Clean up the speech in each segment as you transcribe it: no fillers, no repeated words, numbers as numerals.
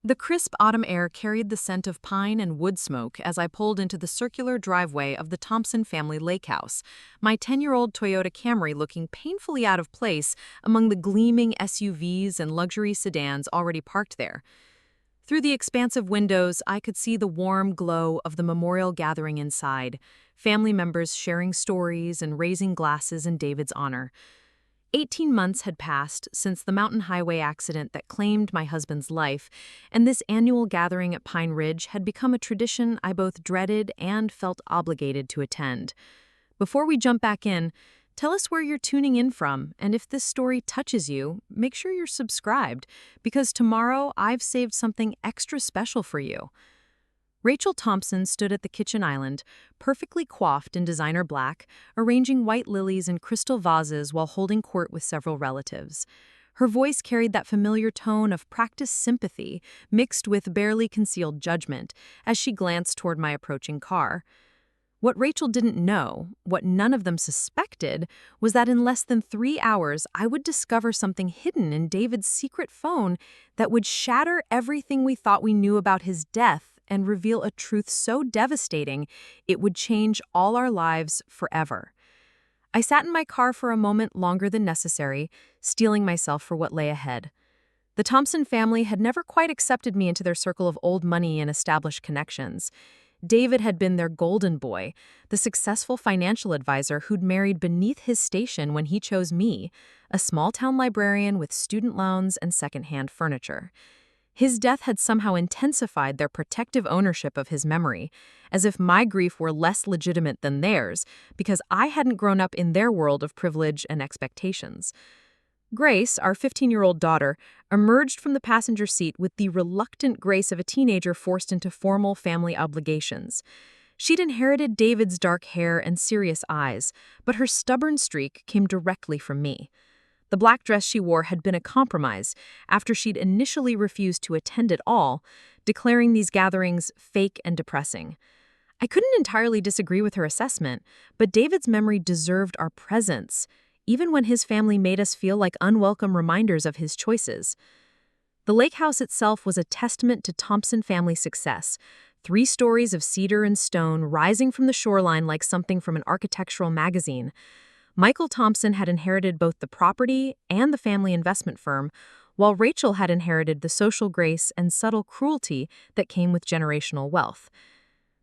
The crisp autumn air carried the scent of pine and wood smoke as I pulled into the circular driveway of the Thompson family lake house, my 10-year-old Toyota Camry looking painfully out of place among the gleaming SUVs and luxury sedans already parked there. Through the expansive windows, I could see the warm glow of the memorial gathering inside, family members sharing stories and raising glasses in David's honor. 18 months had passed since the mountain highway accident that claimed my husband's life, and this annual gathering at Pine Ridge had become a tradition I both dreaded and felt obligated to attend. Before we jump back in, tell us where you're tuning in from, and if this story touches you, make sure you're subscribed, because tomorrow I've saved something extra special for you. Rachel Thompson stood at the kitchen island, perfectly coiffed in designer black, arranging white lilies in crystal vases while holding court with several relatives. Her voice carried that familiar tone of practiced sympathy mixed with barely concealed judgment as she glanced toward my approaching car. What Rachel didn't know, what none of them suspected, was that in less than 3 hours I would discover something hidden in David's secret phone that would shatter everything we thought we knew about his death and reveal a truth so devastating it would change all our lives forever. I sat in my car for a moment longer than necessary, steeling myself for what lay ahead. The Thompson family had never quite accepted me into their circle of old money and established connections. David had been their golden boy, the successful financial advisor who'd married beneath his station when he chose me, a small-town librarian with student loans and second-hand furniture. His death had somehow intensified their protective ownership of his memory, as if my grief were less legitimate than theirs, because I hadn't grown up in their world of privilege and expectations. Grace, our 15-year-old daughter, emerged from the passenger seat with the reluctant grace of a teenager forced into formal family obligations. She'd inherited David's dark hair and serious eyes, but her stubborn streak came directly from me. The black dress she wore had been a compromise after she'd initially refused to attend at all, declaring these gatherings fake and depressing. I couldn't entirely disagree with her assessment, but David's memory deserved our presence, even when his family made us feel like unwelcome reminders of his choices. The lake house itself was a testament to Thompson family success. 3 stories of cedar and stone rising from the shoreline like something from an architectural magazine. Michael Thompson had inherited both the property and the family investment firm, while Rachel had inherited the social grace and subtle cruelty that came with generational wealth.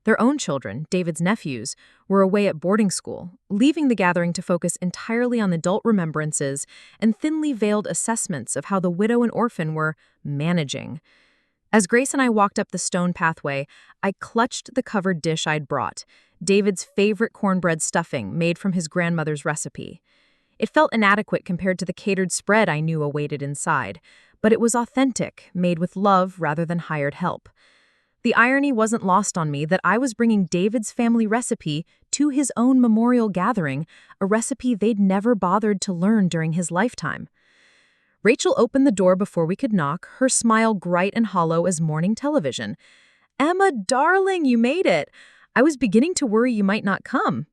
Their own children, David's nephews, were away at boarding school, leaving the gathering to focus entirely on adult remembrances and thinly veiled assessments of how the widow and orphan were managing. As Grace and I walked up the stone pathway, I clutched the covered dish I'd brought, David's favorite cornbread stuffing made from his grandmother's recipe. It felt inadequate compared to the catered spread I knew awaited inside, but it was authentic, made with love rather than hired help. The irony wasn't lost on me that I was bringing David's family recipe to his own memorial gathering, a recipe they'd never bothered to learn during his lifetime. Rachel opened the door before we could knock, her smile bright and hollow as morning television. "Emma, darling, you made it! I was beginning to worry you might not come."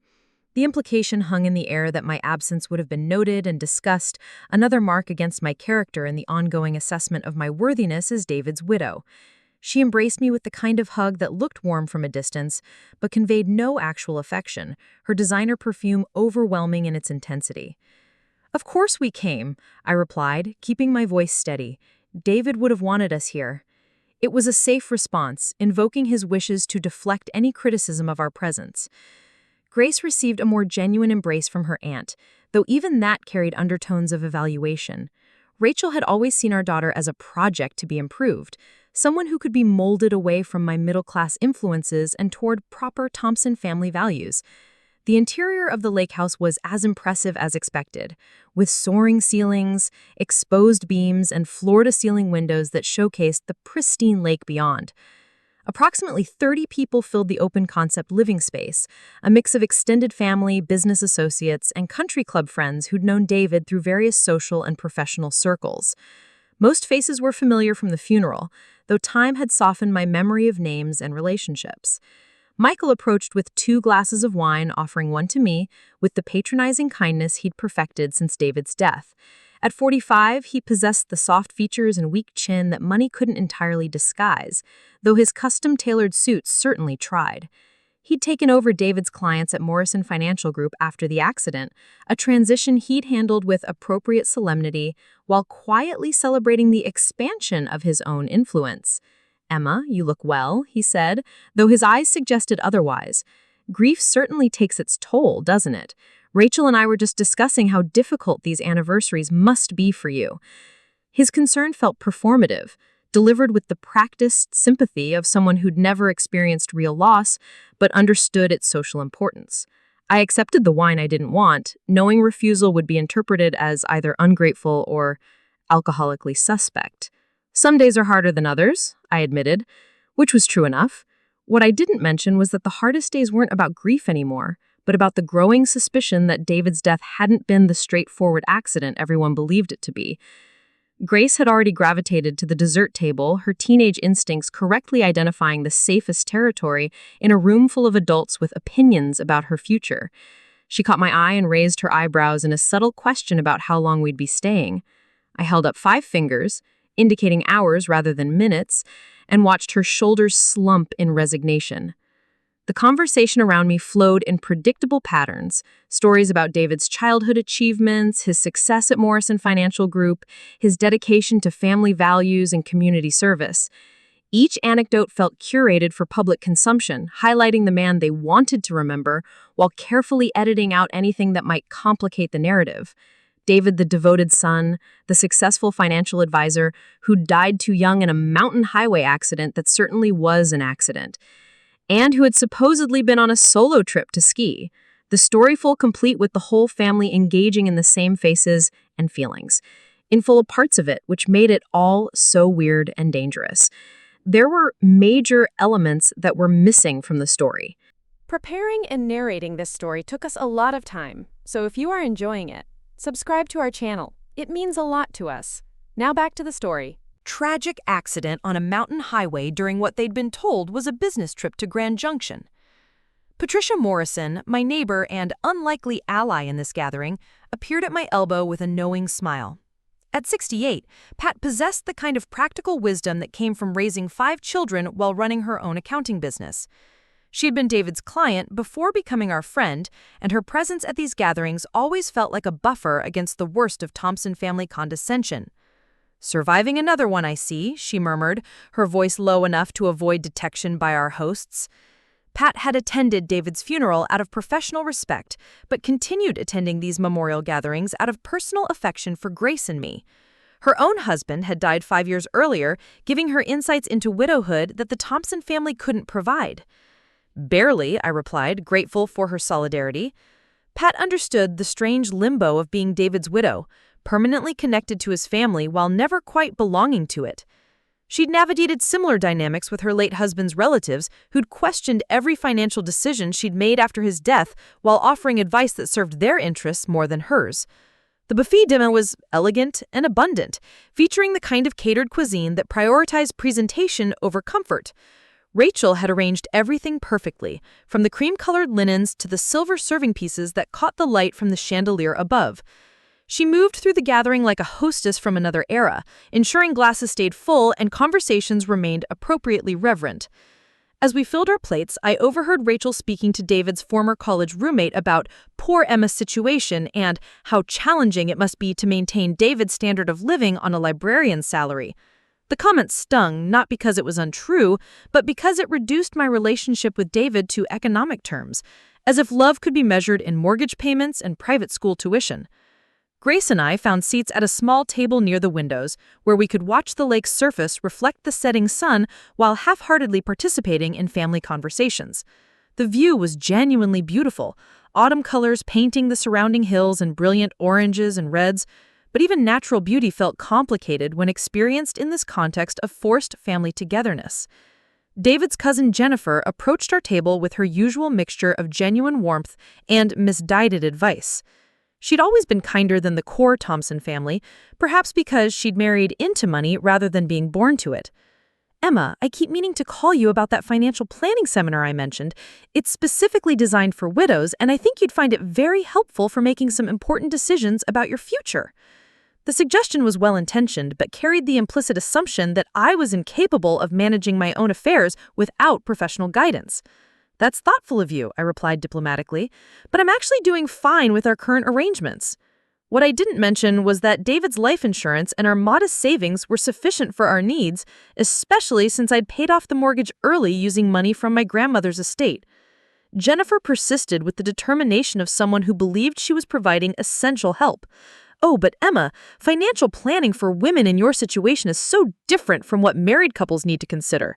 The implication hung in the air that my absence would have been noted and discussed, another mark against my character in the ongoing assessment of my worthiness as David's widow. She embraced me with the kind of hug that looked warm from a distance, but conveyed no actual affection, her designer perfume overwhelming in its intensity. "Of course we came," I replied, keeping my voice steady. "David would have wanted us here." It was a safe response, invoking his wishes to deflect any criticism of our presence. Grace received a more genuine embrace from her aunt, though even that carried undertones of evaluation. Rachel had always seen our daughter as a project to be improved, someone who could be molded away from my middle-class influences and toward proper Thompson family values. The interior of the lake house was as impressive as expected, with soaring ceilings, exposed beams, and floor-to-ceiling windows that showcased the pristine lake beyond. Approximately 30 people filled the open-concept living space, a mix of extended family, business associates, and country club friends who'd known David through various social and professional circles. Most faces were familiar from the funeral, though time had softened my memory of names and relationships. Michael approached with 2 glasses of wine, offering one to me, with the patronizing kindness he'd perfected since David's death. At 45, he possessed the soft features and weak chin that money couldn't entirely disguise, though his custom-tailored suits certainly tried. He'd taken over David's clients at Morrison Financial Group after the accident, a transition he'd handled with appropriate solemnity while quietly celebrating the expansion of his own influence. "Emma, you look well," he said, though his eyes suggested otherwise. "Grief certainly takes its toll, doesn't it? Rachel and I were just discussing how difficult these anniversaries must be for you." His concern felt performative, delivered with the practiced sympathy of someone who'd never experienced real loss but understood its social importance. I accepted the wine I didn't want, knowing refusal would be interpreted as either ungrateful or alcoholically suspect. "Some days are harder than others," I admitted, which was true enough. What I didn't mention was that the hardest days weren't about grief anymore, but about the growing suspicion that David's death hadn't been the straightforward accident everyone believed it to be. Grace had already gravitated to the dessert table, her teenage instincts correctly identifying the safest territory in a room full of adults with opinions about her future. She caught my eye and raised her eyebrows in a subtle question about how long we'd be staying. I held up 5 fingers, indicating hours rather than minutes, and watched her shoulders slump in resignation. The conversation around me flowed in predictable patterns, stories about David's childhood achievements, his success at Morrison Financial Group, his dedication to family values and community service. Each anecdote felt curated for public consumption, highlighting the man they wanted to remember while carefully editing out anything that might complicate the narrative. David, the devoted son, the successful financial advisor who died too young in a mountain highway accident that certainly was an accident, and who had supposedly been on a solo trip to ski. The story full complete with the whole family engaging in the same faces and feelings, in full of parts of it, which made it all so weird and dangerous. There were major elements that were missing from the story. Preparing and narrating this story took us a lot of time, so if you are enjoying it, subscribe to our channel. It means a lot to us. Now back to the story. Tragic accident on a mountain highway during what they'd been told was a business trip to Grand Junction. Patricia Morrison, my neighbor and unlikely ally in this gathering, appeared at my elbow with a knowing smile. At 68, Pat possessed the kind of practical wisdom that came from raising 5 children while running her own accounting business. She had been David's client before becoming our friend, and her presence at these gatherings always felt like a buffer against the worst of Thompson family condescension. "Surviving another one, I see," she murmured, her voice low enough to avoid detection by our hosts. Pat had attended David's funeral out of professional respect, but continued attending these memorial gatherings out of personal affection for Grace and me. Her own husband had died 5 years earlier, giving her insights into widowhood that the Thompson family couldn't provide. "Barely," I replied, grateful for her solidarity. Pat understood the strange limbo of being David's widow, permanently connected to his family while never quite belonging to it. She'd navigated similar dynamics with her late husband's relatives, who'd questioned every financial decision she'd made after his death while offering advice that served their interests more than hers. The buffet dinner was elegant and abundant, featuring the kind of catered cuisine that prioritized presentation over comfort. Rachel had arranged everything perfectly, from the cream-colored linens to the silver serving pieces that caught the light from the chandelier above. She moved through the gathering like a hostess from another era, ensuring glasses stayed full and conversations remained appropriately reverent. As we filled our plates, I overheard Rachel speaking to David's former college roommate about poor Emma's situation and how challenging it must be to maintain David's standard of living on a librarian's salary. The comment stung, not because it was untrue, but because it reduced my relationship with David to economic terms, as if love could be measured in mortgage payments and private school tuition. Grace and I found seats at a small table near the windows, where we could watch the lake's surface reflect the setting sun while half-heartedly participating in family conversations. The view was genuinely beautiful, autumn colors painting the surrounding hills in brilliant oranges and reds, but even natural beauty felt complicated when experienced in this context of forced family togetherness. David's cousin Jennifer approached our table with her usual mixture of genuine warmth and misguided advice. She'd always been kinder than the core Thompson family, perhaps because she'd married into money rather than being born to it. "Emma, I keep meaning to call you about that financial planning seminar I mentioned. It's specifically designed for widows, and I think you'd find it very helpful for making some important decisions about your future." The suggestion was well-intentioned but carried the implicit assumption that I was incapable of managing my own affairs without professional guidance. "That's thoughtful of you," I replied diplomatically, "but I'm actually doing fine with our current arrangements." What I didn't mention was that David's life insurance and our modest savings were sufficient for our needs, especially since I'd paid off the mortgage early using money from my grandmother's estate. Jennifer persisted with the determination of someone who believed she was providing essential help. "Oh, but Emma, financial planning for women in your situation is so different from what married couples need to consider.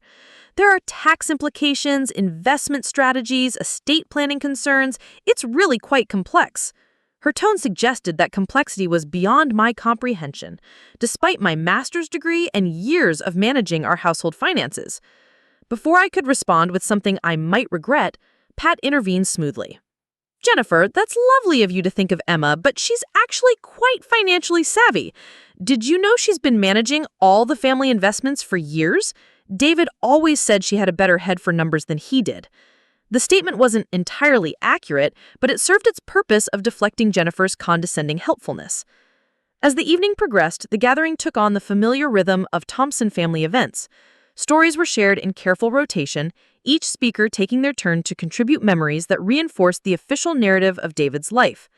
There are tax implications, investment strategies, estate planning concerns. It's really quite complex." Her tone suggested that complexity was beyond my comprehension, despite my master's degree and years of managing our household finances. Before I could respond with something I might regret, Pat intervened smoothly. "Jennifer, that's lovely of you to think of Emma, but she's actually quite financially savvy. Did you know she's been managing all the family investments for years? David always said she had a better head for numbers than he did." The statement wasn't entirely accurate, but it served its purpose of deflecting Jennifer's condescending helpfulness. As the evening progressed, the gathering took on the familiar rhythm of Thompson family events. Stories were shared in careful rotation, each speaker taking their turn to contribute memories that reinforced the official narrative of David's life.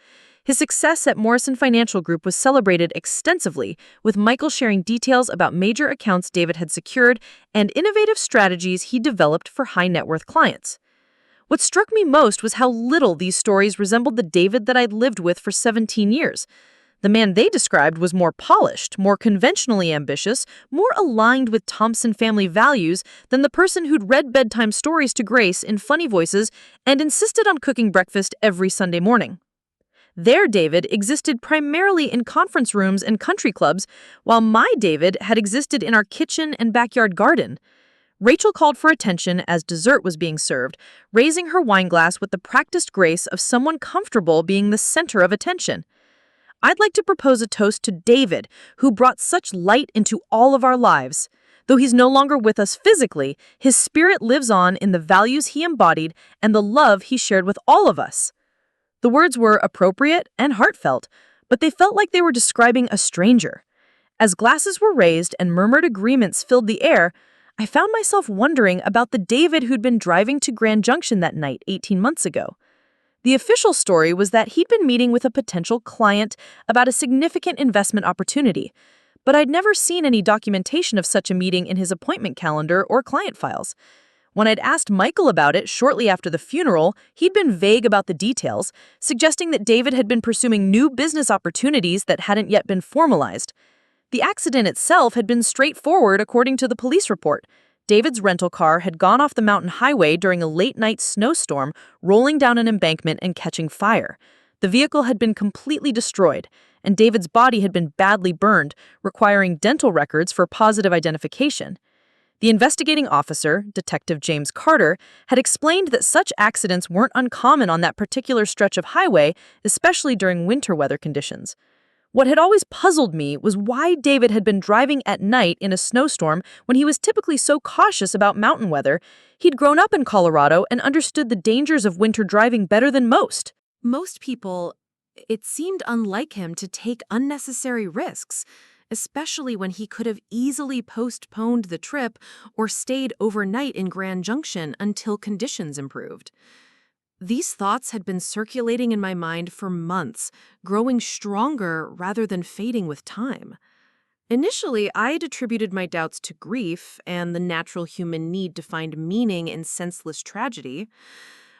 His success at Morrison Financial Group was celebrated extensively, with Michael sharing details about major accounts David had secured and innovative strategies he developed for high-net-worth clients. What struck me most was how little these stories resembled the David that I'd lived with for 17 years. The man they described was more polished, more conventionally ambitious, more aligned with Thompson family values than the person who'd read bedtime stories to Grace in funny voices and insisted on cooking breakfast every Sunday morning. Their David existed primarily in conference rooms and country clubs, while my David had existed in our kitchen and backyard garden. Rachel called for attention as dessert was being served, raising her wineglass with the practiced grace of someone comfortable being the center of attention. "I'd like to propose a toast to David, who brought such light into all of our lives. Though he's no longer with us physically, his spirit lives on in the values he embodied and the love he shared with all of us." The words were appropriate and heartfelt, but they felt like they were describing a stranger. As glasses were raised and murmured agreements filled the air, I found myself wondering about the David who'd been driving to Grand Junction that night 18 months ago. The official story was that he'd been meeting with a potential client about a significant investment opportunity, but I'd never seen any documentation of such a meeting in his appointment calendar or client files. When I'd asked Michael about it shortly after the funeral, he'd been vague about the details, suggesting that David had been pursuing new business opportunities that hadn't yet been formalized. The accident itself had been straightforward according to the police report. David's rental car had gone off the mountain highway during a late-night snowstorm, rolling down an embankment and catching fire. The vehicle had been completely destroyed, and David's body had been badly burned, requiring dental records for positive identification. The investigating officer, Detective James Carter, had explained that such accidents weren't uncommon on that particular stretch of highway, especially during winter weather conditions. What had always puzzled me was why David had been driving at night in a snowstorm when he was typically so cautious about mountain weather. He'd grown up in Colorado and understood the dangers of winter driving better than most. Most people, it seemed unlike him to take unnecessary risks, especially when he could have easily postponed the trip or stayed overnight in Grand Junction until conditions improved. These thoughts had been circulating in my mind for months, growing stronger rather than fading with time. Initially, I'd attributed my doubts to grief and the natural human need to find meaning in senseless tragedy.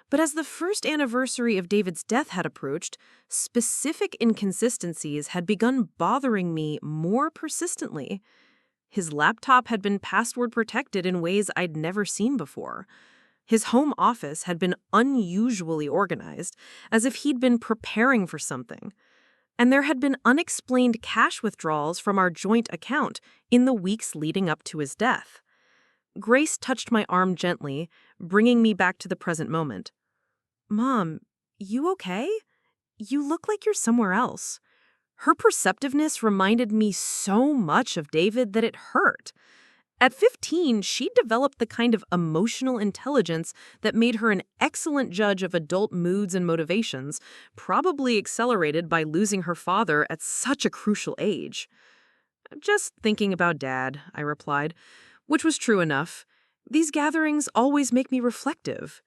But as the first anniversary of David's death had approached, specific inconsistencies had begun bothering me more persistently. His laptop had been password protected in ways I'd never seen before. His home office had been unusually organized, as if he'd been preparing for something. And there had been unexplained cash withdrawals from our joint account in the weeks leading up to his death. Grace touched my arm gently, bringing me back to the present moment. "Mom, you okay? You look like you're somewhere else." Her perceptiveness reminded me so much of David that it hurt. At 15, she developed the kind of emotional intelligence that made her an excellent judge of adult moods and motivations, probably accelerated by losing her father at such a crucial age. "Just thinking about Dad," I replied, which was true enough. "These gatherings always make me reflective."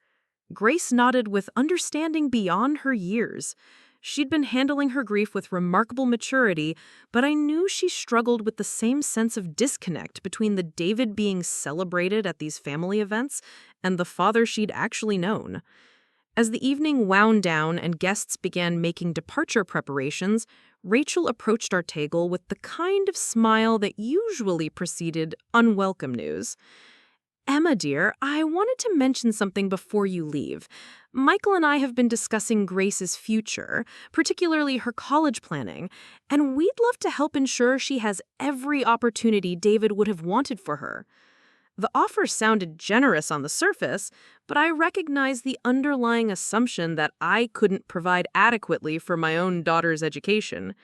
Grace nodded with understanding beyond her years. She'd been handling her grief with remarkable maturity, but I knew she struggled with the same sense of disconnect between the David being celebrated at these family events and the father she'd actually known. As the evening wound down and guests began making departure preparations, Rachel approached our table with the kind of smile that usually preceded unwelcome news. "Emma, dear, I wanted to mention something before you leave. Michael and I have been discussing Grace's future, particularly her college planning, and we'd love to help ensure she has every opportunity David would have wanted for her." The offer sounded generous on the surface, but I recognized the underlying assumption that I couldn't provide adequately for my own daughter's education.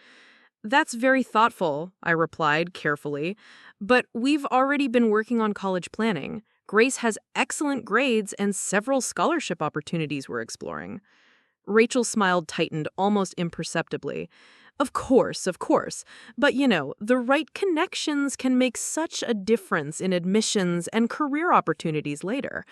"That's very thoughtful," I replied carefully, "but we've already been working on college planning. Grace has excellent grades and several scholarship opportunities we're exploring." Rachel's smile tightened almost imperceptibly. Of course. But the right connections can make such a difference in admissions and career opportunities later.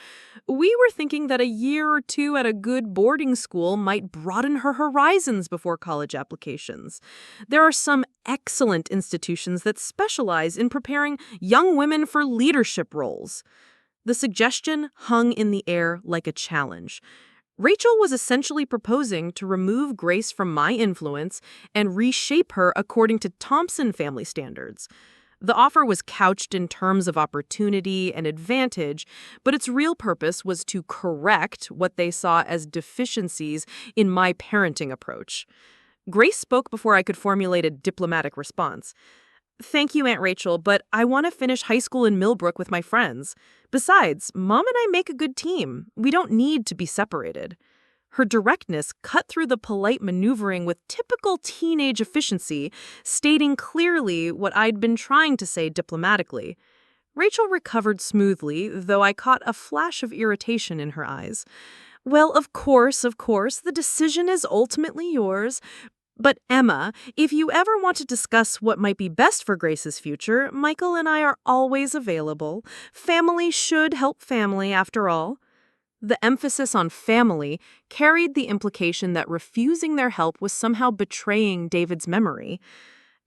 We were thinking that a year or two at a good boarding school might broaden her horizons before college applications. There are some excellent institutions that specialize in preparing young women for leadership roles. The suggestion hung in the air like a challenge. Rachel was essentially proposing to remove Grace from my influence and reshape her according to Thompson family standards. The offer was couched in terms of opportunity and advantage, but its real purpose was to correct what they saw as deficiencies in my parenting approach. Grace spoke before I could formulate a diplomatic response. "Thank you, Aunt Rachel, but I want to finish high school in Millbrook with my friends. Besides, Mom and I make a good team. We don't need to be separated." Her directness cut through the polite maneuvering with typical teenage efficiency, stating clearly what I'd been trying to say diplomatically. Rachel recovered smoothly, though I caught a flash of irritation in her eyes. "Well, of course, the decision is ultimately yours. But Emma, if you ever want to discuss what might be best for Grace's future, Michael and I are always available. Family should help family, after all." The emphasis on family carried the implication that refusing their help was somehow betraying David's memory.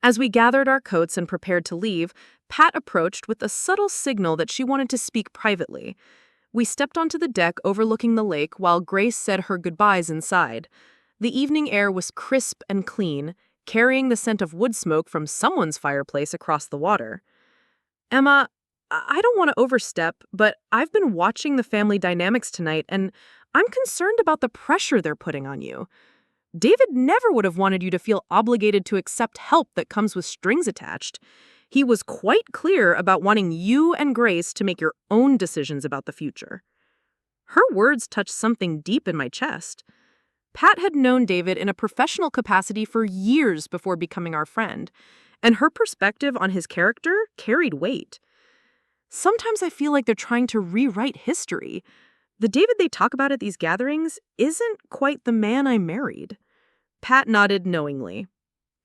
As we gathered our coats and prepared to leave, Pat approached with a subtle signal that she wanted to speak privately. We stepped onto the deck overlooking the lake while Grace said her goodbyes inside. The evening air was crisp and clean, carrying the scent of wood smoke from someone's fireplace across the water. "Emma, I don't want to overstep, but I've been watching the family dynamics tonight, and I'm concerned about the pressure they're putting on you. David never would have wanted you to feel obligated to accept help that comes with strings attached. He was quite clear about wanting you and Grace to make your own decisions about the future." Her words touched something deep in my chest. Pat had known David in a professional capacity for years before becoming our friend, and her perspective on his character carried weight. Sometimes I feel like they're trying to rewrite history. The David they talk about at these gatherings isn't quite the man I married. Pat nodded knowingly.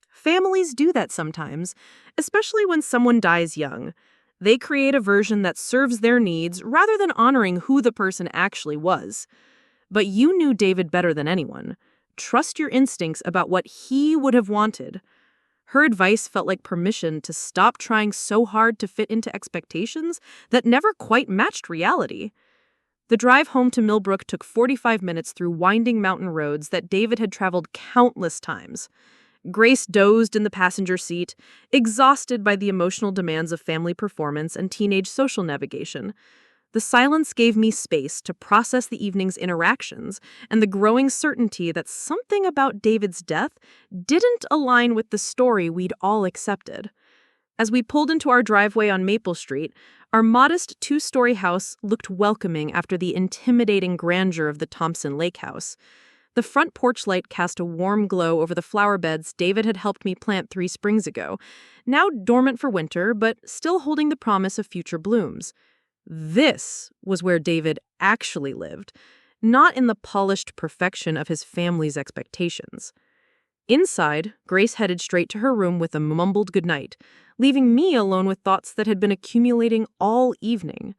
Families do that sometimes, especially when someone dies young. They create a version that serves their needs rather than honoring who the person actually was. But you knew David better than anyone. Trust your instincts about what he would have wanted. Her advice felt like permission to stop trying so hard to fit into expectations that never quite matched reality. The drive home to Millbrook took 45 minutes through winding mountain roads that David had traveled countless times. Grace dozed in the passenger seat, exhausted by the emotional demands of family performance and teenage social navigation. The silence gave me space to process the evening's interactions and the growing certainty that something about David's death didn't align with the story we'd all accepted. As we pulled into our driveway on Maple Street, our modest two-story house looked welcoming after the intimidating grandeur of the Thompson Lake House. The front porch light cast a warm glow over the flower beds David had helped me plant 3 springs ago, now dormant for winter, but still holding the promise of future blooms. This was where David actually lived, not in the polished perfection of his family's expectations. Inside, Grace headed straight to her room with a mumbled goodnight, leaving me alone with thoughts that had been accumulating all evening.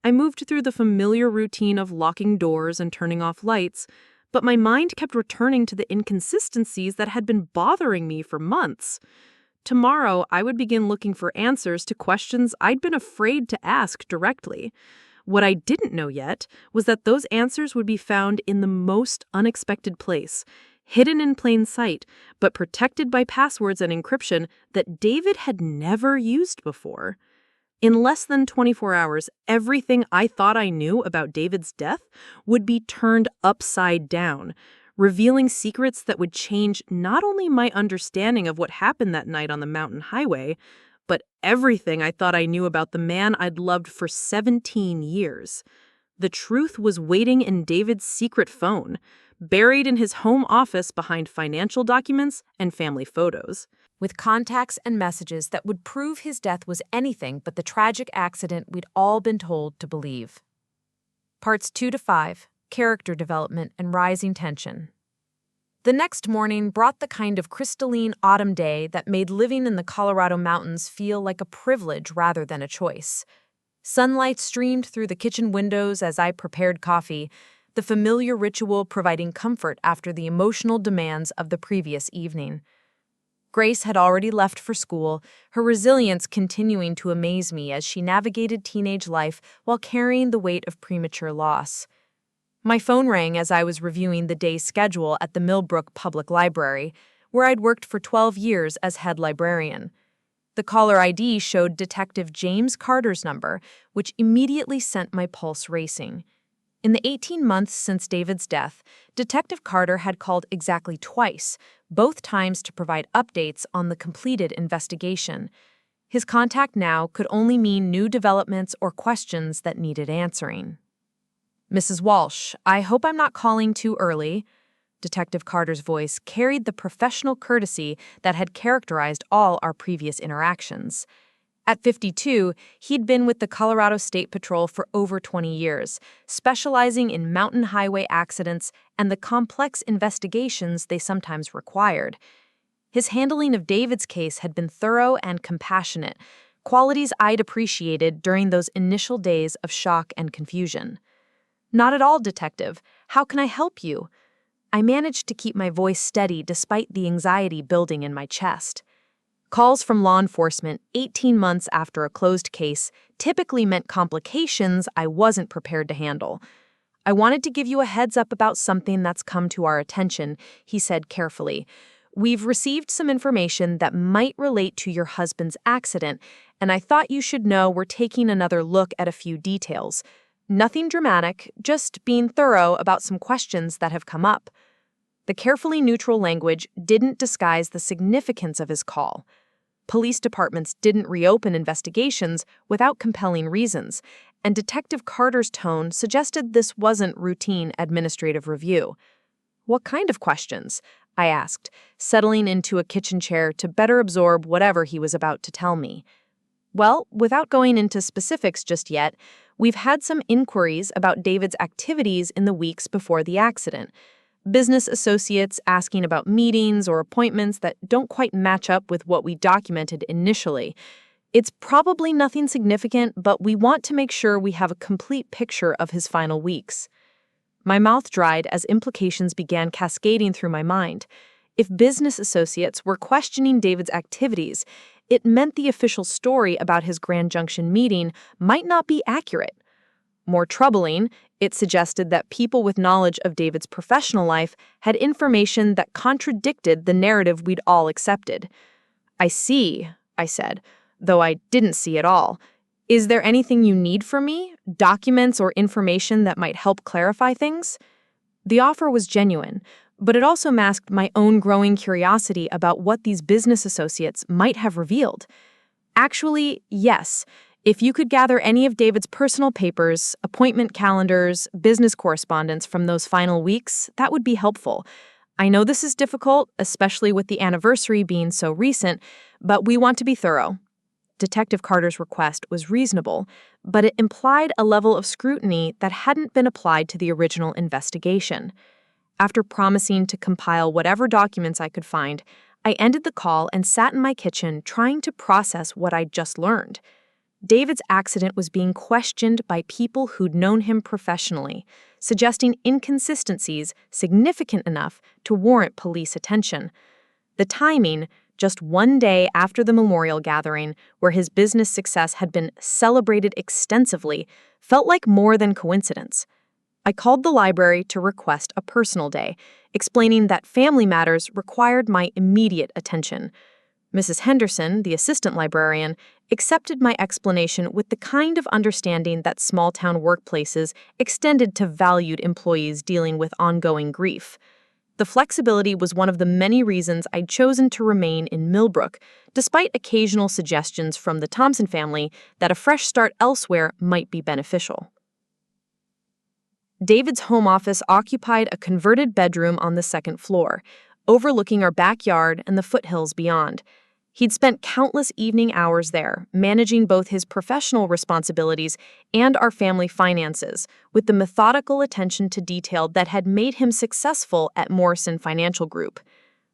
I moved through the familiar routine of locking doors and turning off lights, but my mind kept returning to the inconsistencies that had been bothering me for months. Tomorrow, I would begin looking for answers to questions I'd been afraid to ask directly. What I didn't know yet was that those answers would be found in the most unexpected place, hidden in plain sight, but protected by passwords and encryption that David had never used before. In less than 24 hours, everything I thought I knew about David's death would be turned upside down, revealing secrets that would change not only my understanding of what happened that night on the mountain highway, but everything I thought I knew about the man I'd loved for 17 years. The truth was waiting in David's secret phone, buried in his home office behind financial documents and family photos, with contacts and messages that would prove his death was anything but the tragic accident we'd all been told to believe. Parts 2 to 5, Character Development and Rising Tension. The next morning brought the kind of crystalline autumn day that made living in the Colorado mountains feel like a privilege rather than a choice. Sunlight streamed through the kitchen windows as I prepared coffee, the familiar ritual providing comfort after the emotional demands of the previous evening. Grace had already left for school, her resilience continuing to amaze me as she navigated teenage life while carrying the weight of premature loss. My phone rang as I was reviewing the day's schedule at the Millbrook Public Library, where I'd worked for 12 years as head librarian. The caller ID showed Detective James Carter's number, which immediately sent my pulse racing. In the 18 months since David's death, Detective Carter had called exactly twice, both times to provide updates on the completed investigation. His contact now could only mean new developments or questions that needed answering. "Mrs. Walsh, I hope I'm not calling too early." Detective Carter's voice carried the professional courtesy that had characterized all our previous interactions. At 52, he'd been with the Colorado State Patrol for over 20 years, specializing in mountain highway accidents and the complex investigations they sometimes required. His handling of David's case had been thorough and compassionate, qualities I'd appreciated during those initial days of shock and confusion. "Not at all, Detective. How can I help you?" I managed to keep my voice steady despite the anxiety building in my chest. Calls from law enforcement 18 months after a closed case typically meant complications I wasn't prepared to handle. "I wanted to give you a heads up about something that's come to our attention," he said carefully. "We've received some information that might relate to your husband's accident, and I thought you should know we're taking another look at a few details. Nothing dramatic, just being thorough about some questions that have come up." The carefully neutral language didn't disguise the significance of his call. Police departments didn't reopen investigations without compelling reasons, and Detective Carter's tone suggested this wasn't routine administrative review. "What kind of questions?" I asked, settling into a kitchen chair to better absorb whatever he was about to tell me. "Well, without going into specifics just yet, we've had some inquiries about David's activities in the weeks before the accident. Business associates asking about meetings or appointments that don't quite match up with what we documented initially. It's probably nothing significant, but we want to make sure we have a complete picture of his final weeks." My mouth dried as implications began cascading through my mind. If business associates were questioning David's activities, it meant the official story about his Grand Junction meeting might not be accurate. More troubling, it suggested that people with knowledge of David's professional life had information that contradicted the narrative we'd all accepted. "I see," I said, though I didn't see it all. "Is there anything you need from me? Documents or information that might help clarify things?" The offer was genuine, but it also masked my own growing curiosity about what these business associates might have revealed. Actually, yes. If you could gather any of David's personal papers, appointment calendars, business correspondence from those final weeks, that would be helpful. I know this is difficult, especially with the anniversary being so recent, but we want to be thorough. Detective Carter's request was reasonable, but it implied a level of scrutiny that hadn't been applied to the original investigation. After promising to compile whatever documents I could find, I ended the call and sat in my kitchen trying to process what I'd just learned. David's accident was being questioned by people who'd known him professionally, suggesting inconsistencies significant enough to warrant police attention. The timing, just one day after the memorial gathering, where his business success had been celebrated extensively, felt like more than coincidence. I called the library to request a personal day, explaining that family matters required my immediate attention. Mrs. Henderson, the assistant librarian, accepted my explanation with the kind of understanding that small-town workplaces extended to valued employees dealing with ongoing grief. The flexibility was one of the many reasons I'd chosen to remain in Millbrook, despite occasional suggestions from the Thompson family that a fresh start elsewhere might be beneficial. David's home office occupied a converted bedroom on the second floor, overlooking our backyard and the foothills beyond. He'd spent countless evening hours there, managing both his professional responsibilities and our family finances, with the methodical attention to detail that had made him successful at Morrison Financial Group.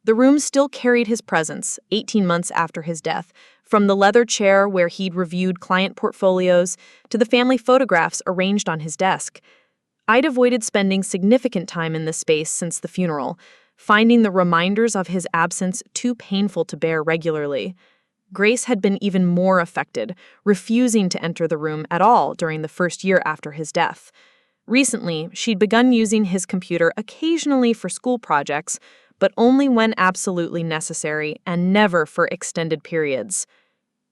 The room still carried his presence, 18 months after his death, from the leather chair where he'd reviewed client portfolios to the family photographs arranged on his desk. I'd avoided spending significant time in this space since the funeral, finding the reminders of his absence too painful to bear regularly. Grace had been even more affected, refusing to enter the room at all during the first year after his death. Recently, she'd begun using his computer occasionally for school projects, but only when absolutely necessary and never for extended periods.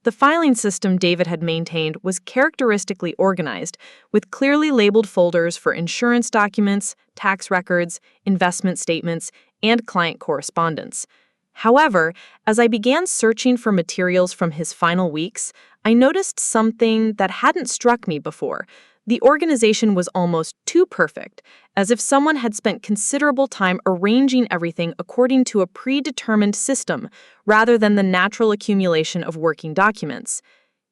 The filing system David had maintained was characteristically organized, with clearly labeled folders for insurance documents, tax records, investment statements, and client correspondence. However, as I began searching for materials from his final weeks, I noticed something that hadn't struck me before. The organization was almost too perfect, as if someone had spent considerable time arranging everything according to a predetermined system, rather than the natural accumulation of working documents.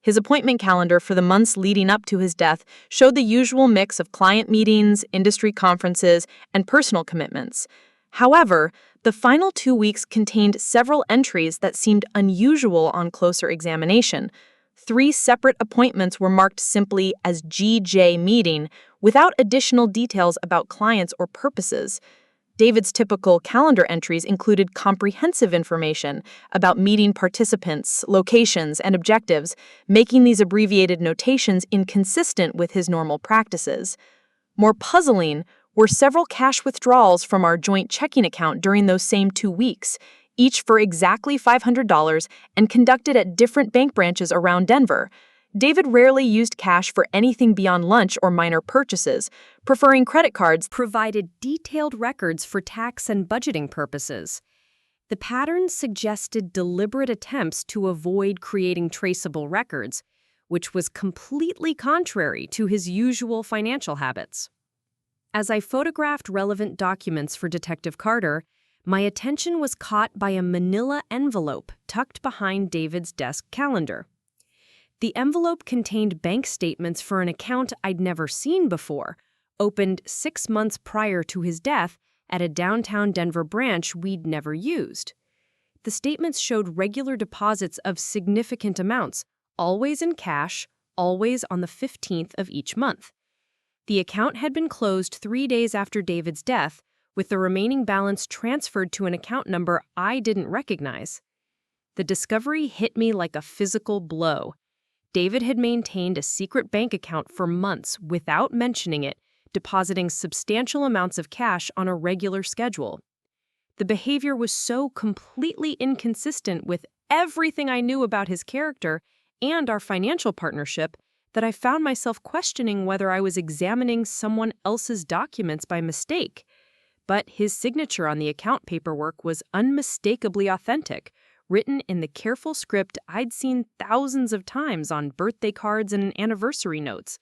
His appointment calendar for the months leading up to his death showed the usual mix of client meetings, industry conferences, and personal commitments. However, the final 2 weeks contained several entries that seemed unusual on closer examination. 3 separate appointments were marked simply as GJ meeting, without additional details about clients or purposes. David's typical calendar entries included comprehensive information about meeting participants, locations, and objectives, making these abbreviated notations inconsistent with his normal practices. More puzzling were several cash withdrawals from our joint checking account during those same 2 weeks, each for exactly $500 and conducted at different bank branches around Denver. David rarely used cash for anything beyond lunch or minor purchases, preferring credit cards. Provided detailed records for tax and budgeting purposes. The pattern suggested deliberate attempts to avoid creating traceable records, which was completely contrary to his usual financial habits. As I photographed relevant documents for Detective Carter, my attention was caught by a manila envelope tucked behind David's desk calendar. The envelope contained bank statements for an account I'd never seen before, opened 6 months prior to his death at a downtown Denver branch we'd never used. The statements showed regular deposits of significant amounts, always in cash, always on the 15th of each month. The account had been closed 3 days after David's death, with the remaining balance transferred to an account number I didn't recognize. The discovery hit me like a physical blow. David had maintained a secret bank account for months without mentioning it, depositing substantial amounts of cash on a regular schedule. The behavior was so completely inconsistent with everything I knew about his character and our financial partnership that I found myself questioning whether I was examining someone else's documents by mistake. But his signature on the account paperwork was unmistakably authentic, written in the careful script I'd seen thousands of times on birthday cards and anniversary notes.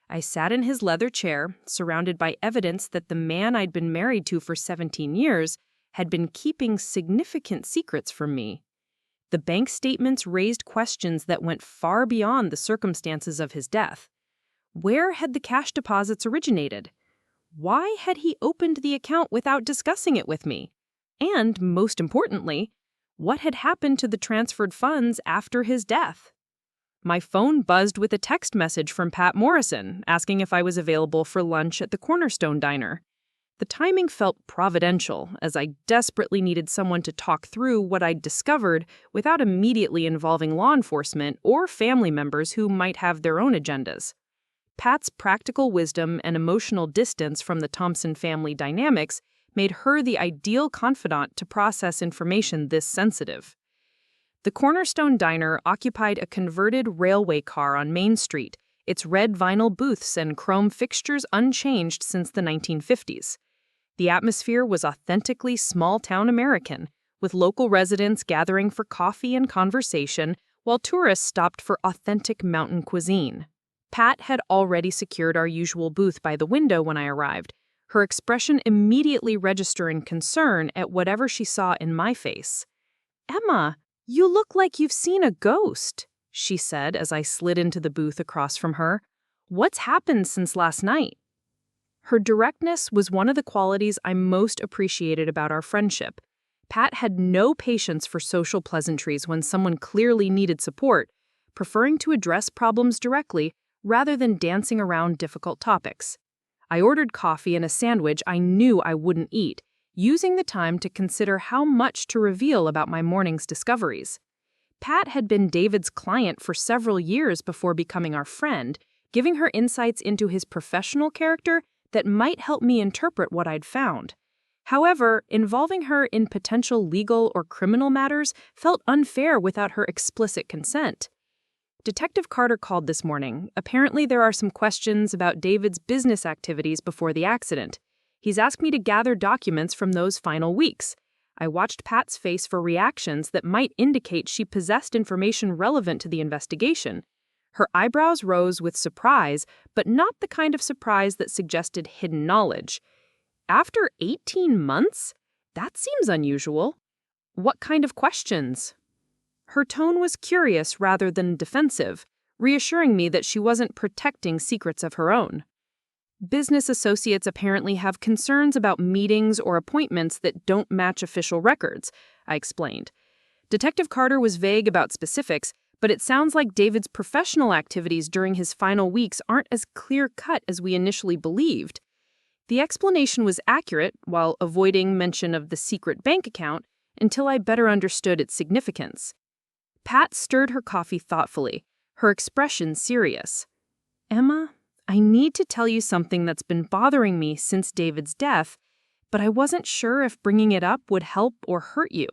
I sat in his leather chair, surrounded by evidence that the man I'd been married to for 17 years had been keeping significant secrets from me. The bank statements raised questions that went far beyond the circumstances of his death. Where had the cash deposits originated? Why had he opened the account without discussing it with me? And, most importantly, what had happened to the transferred funds after his death? My phone buzzed with a text message from Pat Morrison asking if I was available for lunch at the Cornerstone Diner. The timing felt providential, as I desperately needed someone to talk through what I'd discovered without immediately involving law enforcement or family members who might have their own agendas. Pat's practical wisdom and emotional distance from the Thompson family dynamics made her the ideal confidant to process information this sensitive. The Cornerstone Diner occupied a converted railway car on Main Street, its red vinyl booths and chrome fixtures unchanged since the 1950s. The atmosphere was authentically small-town American, with local residents gathering for coffee and conversation while tourists stopped for authentic mountain cuisine. Pat had already secured our usual booth by the window when I arrived, her expression immediately registering concern at whatever she saw in my face. "Emma, you look like you've seen a ghost," she said as I slid into the booth across from her. "What's happened since last night?" Her directness was one of the qualities I most appreciated about our friendship. Pat had no patience for social pleasantries when someone clearly needed support, preferring to address problems directly rather than dancing around difficult topics. I ordered coffee and a sandwich I knew I wouldn't eat, using the time to consider how much to reveal about my morning's discoveries. Pat had been David's client for several years before becoming our friend, giving her insights into his professional character that might help me interpret what I'd found. However, involving her in potential legal or criminal matters felt unfair without her explicit consent. Detective Carter called this morning. Apparently, there are some questions about David's business activities before the accident. He's asked me to gather documents from those final weeks. I watched Pat's face for reactions that might indicate she possessed information relevant to the investigation. Her eyebrows rose with surprise, but not the kind of surprise that suggested hidden knowledge. After 18 months? That seems unusual. What kind of questions? Her tone was curious rather than defensive, reassuring me that she wasn't protecting secrets of her own. Business associates apparently have concerns about meetings or appointments that don't match official records, I explained. Detective Carter was vague about specifics, but it sounds like David's professional activities during his final weeks aren't as clear-cut as we initially believed. The explanation was accurate, while avoiding mention of the secret bank account, until I better understood its significance. Pat stirred her coffee thoughtfully, her expression serious. "Emma, I need to tell you something that's been bothering me since David's death, but I wasn't sure if bringing it up would help or hurt you."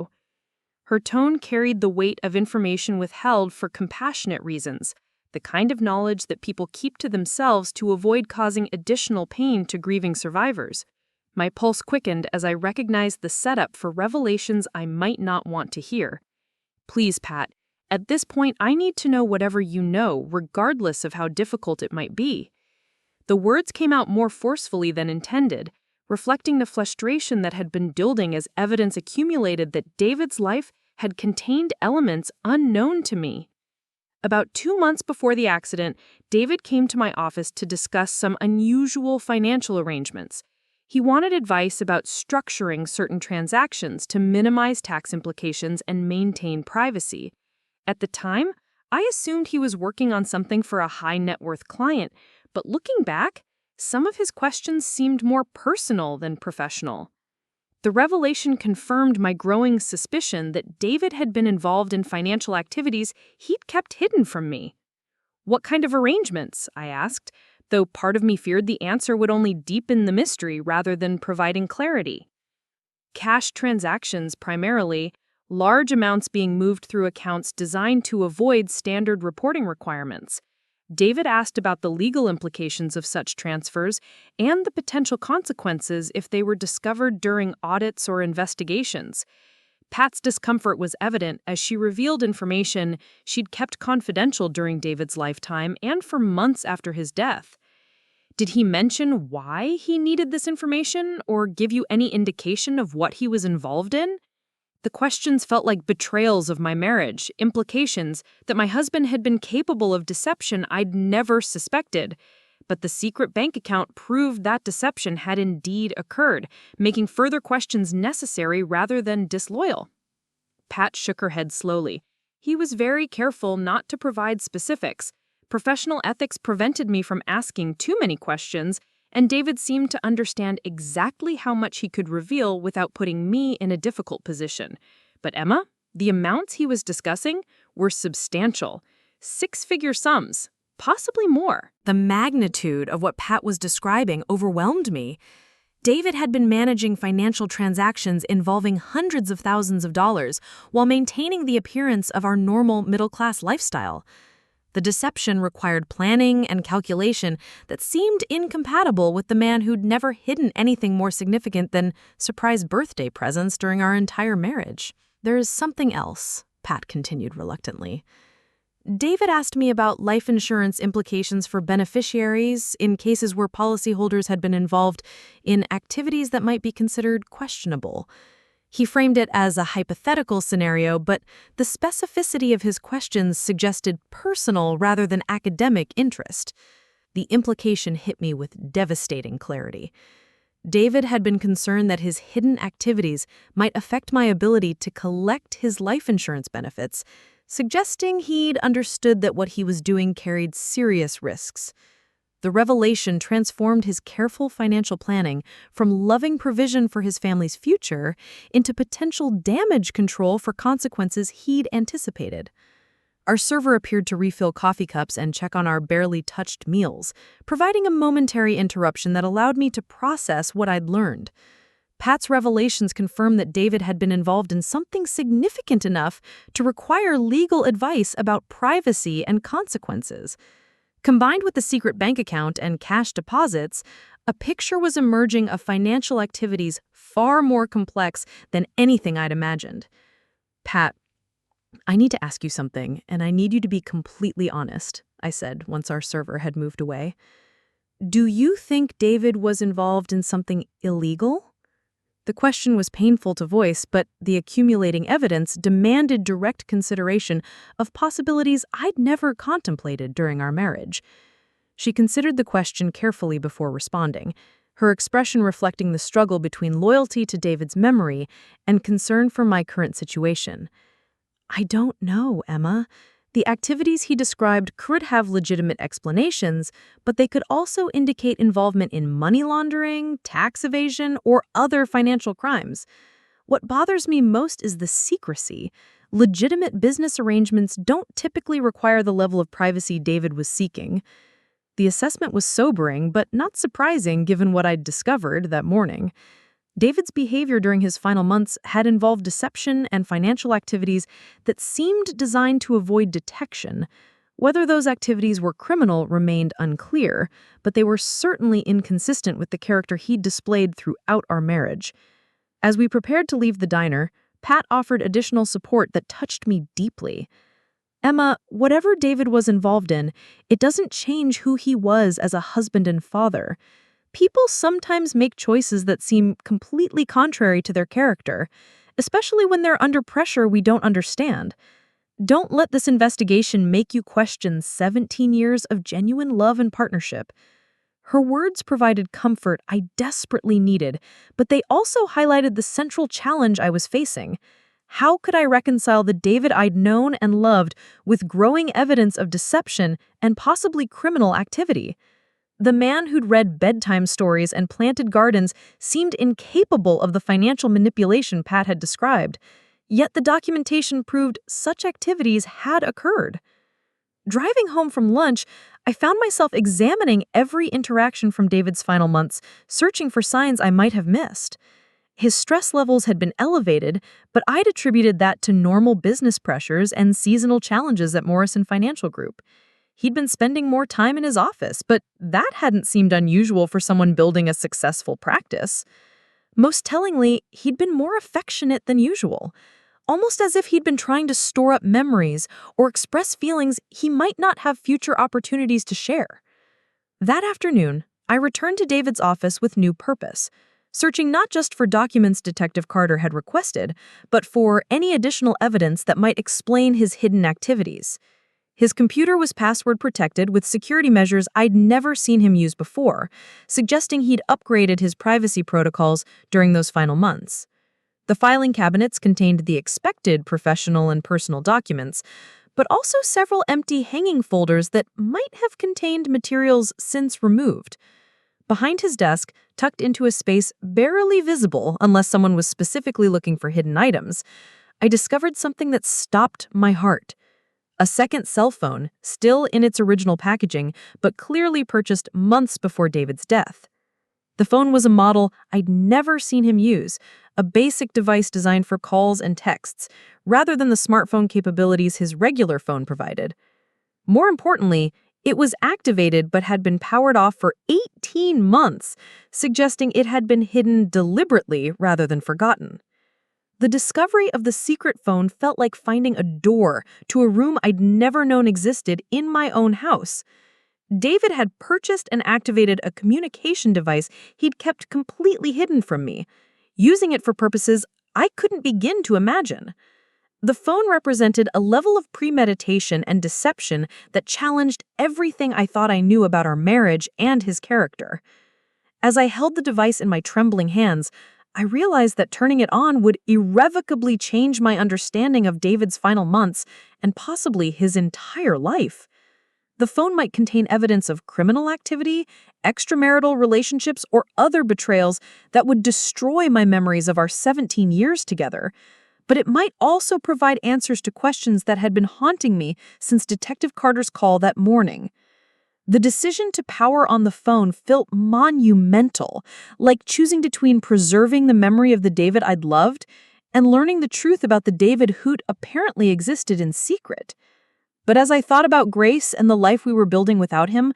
Her tone carried the weight of information withheld for compassionate reasons, the kind of knowledge that people keep to themselves to avoid causing additional pain to grieving survivors. My pulse quickened as I recognized the setup for revelations I might not want to hear. "Please, Pat, at this point I need to know whatever you know, regardless of how difficult it might be." The words came out more forcefully than intended, reflecting the frustration that had been building as evidence accumulated that David's life had contained elements unknown to me. About 2 months before the accident, David came to my office to discuss some unusual financial arrangements. He wanted advice about structuring certain transactions to minimize tax implications and maintain privacy. At the time, I assumed he was working on something for a high-net-worth client, but looking back, some of his questions seemed more personal than professional. The revelation confirmed my growing suspicion that David had been involved in financial activities he'd kept hidden from me. "What kind of arrangements?" I asked, though part of me feared the answer would only deepen the mystery rather than providing clarity. "Cash transactions primarily, large amounts being moved through accounts designed to avoid standard reporting requirements. David asked about the legal implications of such transfers and the potential consequences if they were discovered during audits or investigations. Pat's discomfort was evident as she revealed information she'd kept confidential during David's lifetime and for months after his death. Did he mention why he needed this information or give you any indication of what he was involved in? The questions felt like betrayals of my marriage, implications that my husband had been capable of deception I'd never suspected. But the secret bank account proved that deception had indeed occurred, making further questions necessary rather than disloyal. Pat shook her head slowly. He was very careful not to provide specifics. Professional ethics prevented me from asking too many questions, and David seemed to understand exactly how much he could reveal without putting me in a difficult position. But Emma, the amounts he was discussing were substantial. Six-figure sums, possibly more. The magnitude of what Pat was describing overwhelmed me. David had been managing financial transactions involving hundreds of thousands of dollars while maintaining the appearance of our normal middle-class lifestyle. The deception required planning and calculation that seemed incompatible with the man who'd never hidden anything more significant than surprise birthday presents during our entire marriage. "There is something else," Pat continued reluctantly. "David asked me about life insurance implications for beneficiaries in cases where policyholders had been involved in activities that might be considered questionable. He framed it as a hypothetical scenario, but the specificity of his questions suggested personal rather than academic interest. The implication hit me with devastating clarity. David had been concerned that his hidden activities might affect my ability to collect his life insurance benefits, suggesting he'd understood that what he was doing carried serious risks. The revelation transformed his careful financial planning from loving provision for his family's future into potential damage control for consequences he'd anticipated. Our server appeared to refill coffee cups and check on our barely touched meals, providing a momentary interruption that allowed me to process what I'd learned. Pat's revelations confirmed that David had been involved in something significant enough to require legal advice about privacy and consequences. Combined with the secret bank account and cash deposits, a picture was emerging of financial activities far more complex than anything I'd imagined. "Pat, I need to ask you something, and I need you to be completely honest," I said once our server had moved away. "Do you think David was involved in something illegal?" The question was painful to voice, but the accumulating evidence demanded direct consideration of possibilities I'd never contemplated during our marriage. She considered the question carefully before responding, her expression reflecting the struggle between loyalty to David's memory and concern for my current situation. "I don't know, Emma. The activities he described could have legitimate explanations, but they could also indicate involvement in money laundering, tax evasion, or other financial crimes. What bothers me most is the secrecy. Legitimate business arrangements don't typically require the level of privacy David was seeking." The assessment was sobering, but not surprising given what I'd discovered that morning. David's behavior during his final months had involved deception and financial activities that seemed designed to avoid detection. Whether those activities were criminal remained unclear, but they were certainly inconsistent with the character he'd displayed throughout our marriage. As we prepared to leave the diner, Pat offered additional support that touched me deeply. "Emma, whatever David was involved in, it doesn't change who he was as a husband and father. People sometimes make choices that seem completely contrary to their character, especially when they're under pressure we don't understand. Don't let this investigation make you question 17 years of genuine love and partnership." Her words provided comfort I desperately needed, but they also highlighted the central challenge I was facing. How could I reconcile the David I'd known and loved with growing evidence of deception and possibly criminal activity? The man who'd read bedtime stories and planted gardens seemed incapable of the financial manipulation Pat had described, yet the documentation proved such activities had occurred. Driving home from lunch, I found myself examining every interaction from David's final months, searching for signs I might have missed. His stress levels had been elevated, but I'd attributed that to normal business pressures and seasonal challenges at Morrison Financial Group. He'd been spending more time in his office, but that hadn't seemed unusual for someone building a successful practice. Most tellingly, he'd been more affectionate than usual. almost as if he'd been trying to store up memories or express feelings he might not have future opportunities to share. That afternoon, I returned to David's office with new purpose, searching not just for documents Detective Carter had requested, but for any additional evidence that might explain his hidden activities. His computer was password protected with security measures I'd never seen him use before, suggesting he'd upgraded his privacy protocols during those final months. The filing cabinets contained the expected professional and personal documents, but also several empty hanging folders that might have contained materials since removed. Behind his desk, tucked into a space barely visible unless someone was specifically looking for hidden items, I discovered something that stopped my heart. A second cell phone, still in its original packaging, but clearly purchased months before David's death. The phone was a model I'd never seen him use, a basic device designed for calls and texts, rather than the smartphone capabilities his regular phone provided. More importantly, it was activated but had been powered off for 18 months, suggesting it had been hidden deliberately rather than forgotten. The discovery of the secret phone felt like finding a door to a room I'd never known existed in my own house. David had purchased and activated a communication device he'd kept completely hidden from me, using it for purposes I couldn't begin to imagine. The phone represented a level of premeditation and deception that challenged everything I thought I knew about our marriage and his character. As I held the device in my trembling hands, I realized that turning it on would irrevocably change my understanding of David's final months and possibly his entire life. The phone might contain evidence of criminal activity, extramarital relationships, or other betrayals that would destroy my memories of our 17 years together. But it might also provide answers to questions that had been haunting me since Detective Carter's call that morning. The decision to power on the phone felt monumental, like choosing between preserving the memory of the David I'd loved and learning the truth about the David who'd apparently existed in secret. But as I thought about Grace and the life we were building without him,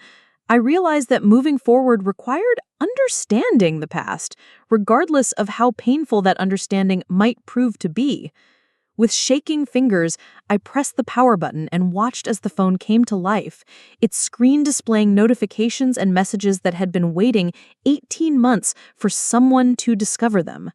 I realized that moving forward required understanding the past, regardless of how painful that understanding might prove to be. With shaking fingers, I pressed the power button and watched as the phone came to life, its screen displaying notifications and messages that had been waiting 18 months for someone to discover them.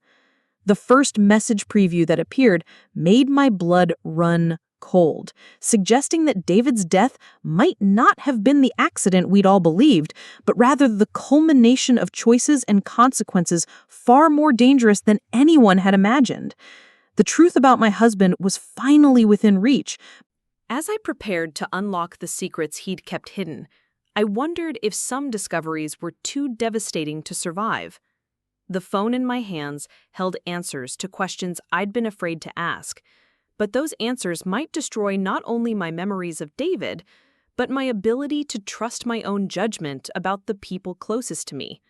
The first message preview that appeared made my blood run cold, suggesting that David's death might not have been the accident we'd all believed, but rather the culmination of choices and consequences far more dangerous than anyone had imagined. The truth about my husband was finally within reach. As I prepared to unlock the secrets he'd kept hidden, I wondered if some discoveries were too devastating to survive. The phone in my hands held answers to questions I'd been afraid to ask, but those answers might destroy not only my memories of David, but my ability to trust my own judgment about the people closest to me.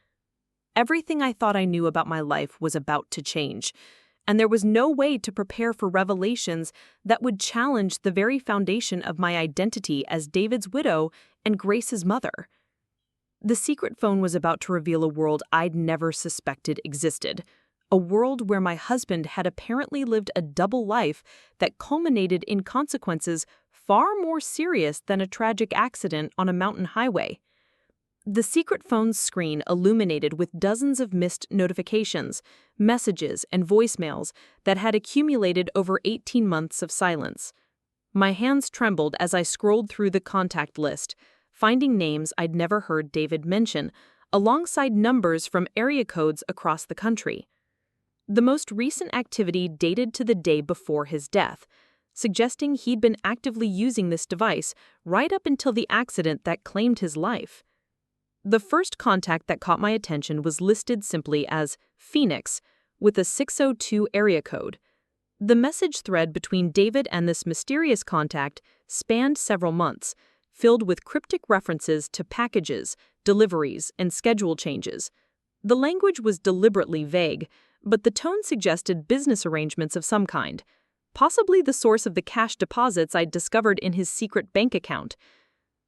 Everything I thought I knew about my life was about to change, and there was no way to prepare for revelations that would challenge the very foundation of my identity as David's widow and Grace's mother. The secret phone was about to reveal a world I'd never suspected existed, a world where my husband had apparently lived a double life that culminated in consequences far more serious than a tragic accident on a mountain highway. The secret phone's screen illuminated with dozens of missed notifications, messages, and voicemails that had accumulated over 18 months of silence. My hands trembled as I scrolled through the contact list, finding names I'd never heard David mention, alongside numbers from area codes across the country. The most recent activity dated to the day before his death, suggesting he'd been actively using this device right up until the accident that claimed his life. The first contact that caught my attention was listed simply as Phoenix, with a 602 area code. The message thread between David and this mysterious contact spanned several months, filled with cryptic references to packages, deliveries, and schedule changes. The language was deliberately vague, but the tone suggested business arrangements of some kind, possibly the source of the cash deposits I'd discovered in his secret bank account.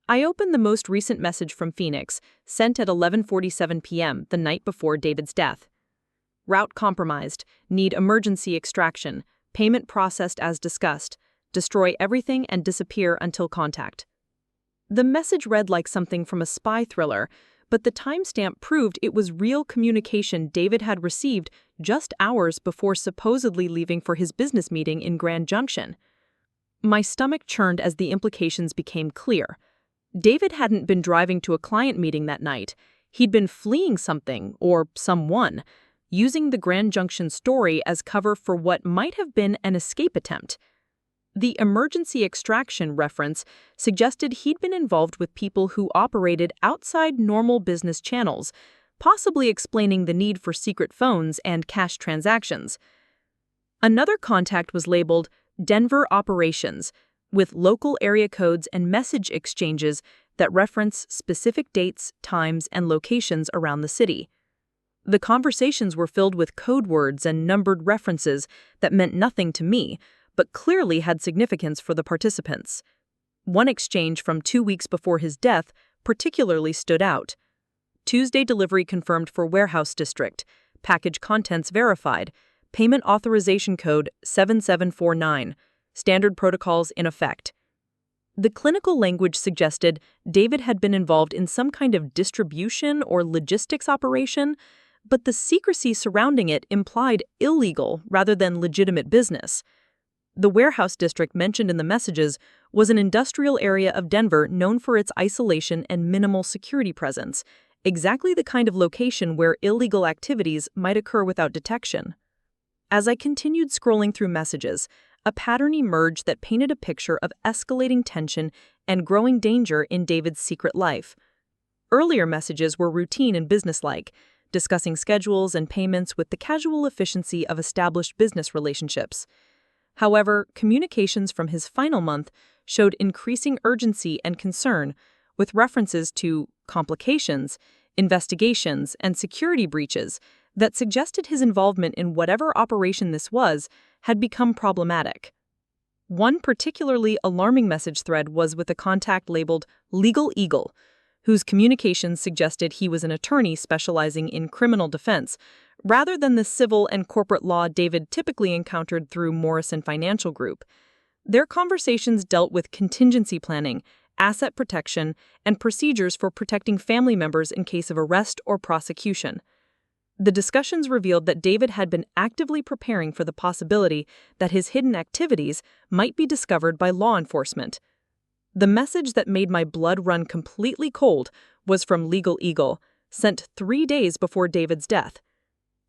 I opened the most recent message from Phoenix, sent at 11:47 p.m. the night before David's death. Route compromised. Need emergency extraction. Payment processed as discussed. Destroy everything and disappear until contact. The message read like something from a spy thriller, but the timestamp proved it was real communication David had received just hours before supposedly leaving for his business meeting in Grand Junction. My stomach churned as the implications became clear. David hadn't been driving to a client meeting that night. He'd been fleeing something, or someone, using the Grand Junction story as cover for what might have been an escape attempt. The emergency extraction reference suggested he'd been involved with people who operated outside normal business channels, possibly explaining the need for secret phones and cash transactions. Another contact was labeled Denver Operations, with local area codes and message exchanges that reference specific dates, times, and locations around the city. The conversations were filled with code words and numbered references that meant nothing to me, but clearly had significance for the participants. One exchange from 2 weeks before his death particularly stood out. Tuesday delivery confirmed for warehouse district, package contents verified, payment authorization code 7749, standard protocols in effect. The clinical language suggested David had been involved in some kind of distribution or logistics operation, but the secrecy surrounding it implied illegal rather than legitimate business. The warehouse district mentioned in the messages was an industrial area of Denver known for its isolation and minimal security presence, exactly the kind of location where illegal activities might occur without detection. As I continued scrolling through messages, a pattern emerged that painted a picture of escalating tension and growing danger in David's secret life. Earlier messages were routine and businesslike, discussing schedules and payments with the casual efficiency of established business relationships. However, communications from his final month showed increasing urgency and concern, with references to complications, investigations, and security breaches that suggested his involvement in whatever operation this was had become problematic. One particularly alarming message thread was with a contact labeled Legal Eagle, whose communications suggested he was an attorney specializing in criminal defense, rather than the civil and corporate law David typically encountered through Morrison Financial Group. Their conversations dealt with contingency planning, asset protection, and procedures for protecting family members in case of arrest or prosecution. The discussions revealed that David had been actively preparing for the possibility that his hidden activities might be discovered by law enforcement. The message that made my blood run completely cold was from Legal Eagle, sent 3 days before David's death.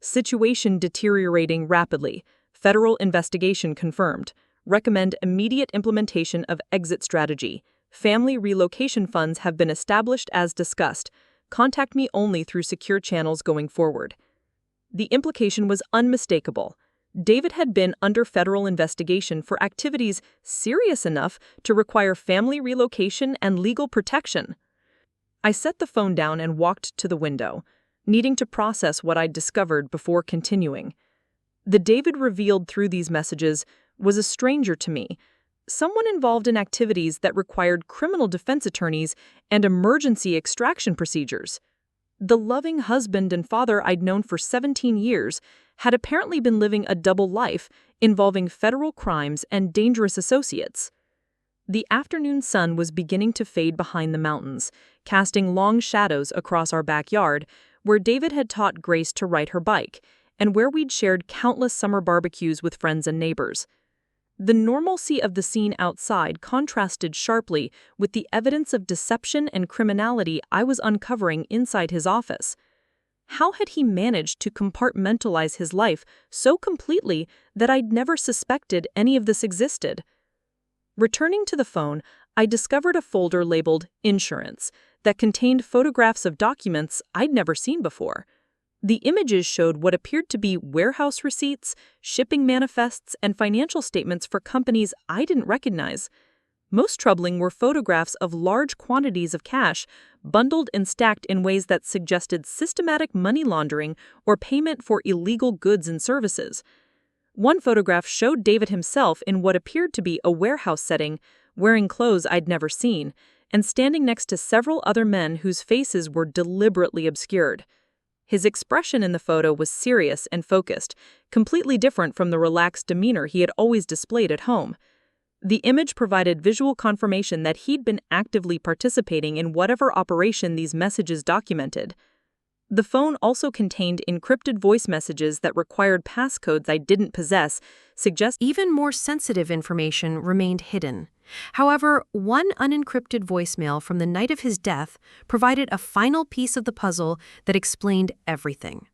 Situation deteriorating rapidly. Federal investigation confirmed. Recommend immediate implementation of exit strategy. Family relocation funds have been established as discussed. Contact me only through secure channels going forward. The implication was unmistakable. David had been under federal investigation for activities serious enough to require family relocation and legal protection. I set the phone down and walked to the window, needing to process what I'd discovered before continuing. The David revealed through these messages was a stranger to me, someone involved in activities that required criminal defense attorneys and emergency extraction procedures. The loving husband and father I'd known for 17 years had apparently been living a double life involving federal crimes and dangerous associates. The afternoon sun was beginning to fade behind the mountains, casting long shadows across our backyard, where David had taught Grace to ride her bike, and where we'd shared countless summer barbecues with friends and neighbors. The normalcy of the scene outside contrasted sharply with the evidence of deception and criminality I was uncovering inside his office. How had he managed to compartmentalize his life so completely that I'd never suspected any of this existed? Returning to the phone, I discovered a folder labeled Insurance that contained photographs of documents I'd never seen before. The images showed what appeared to be warehouse receipts, shipping manifests, and financial statements for companies I didn't recognize. Most troubling were photographs of large quantities of cash, bundled and stacked in ways that suggested systematic money laundering or payment for illegal goods and services. One photograph showed David himself in what appeared to be a warehouse setting, wearing clothes I'd never seen, and standing next to several other men whose faces were deliberately obscured. His expression in the photo was serious and focused, completely different from the relaxed demeanor he had always displayed at home. The image provided visual confirmation that he'd been actively participating in whatever operation these messages documented. The phone also contained encrypted voice messages that required passcodes I didn't possess, suggesting Even more sensitive information remained hidden. However, one unencrypted voicemail from the night of his death provided a final piece of the puzzle that explained everything.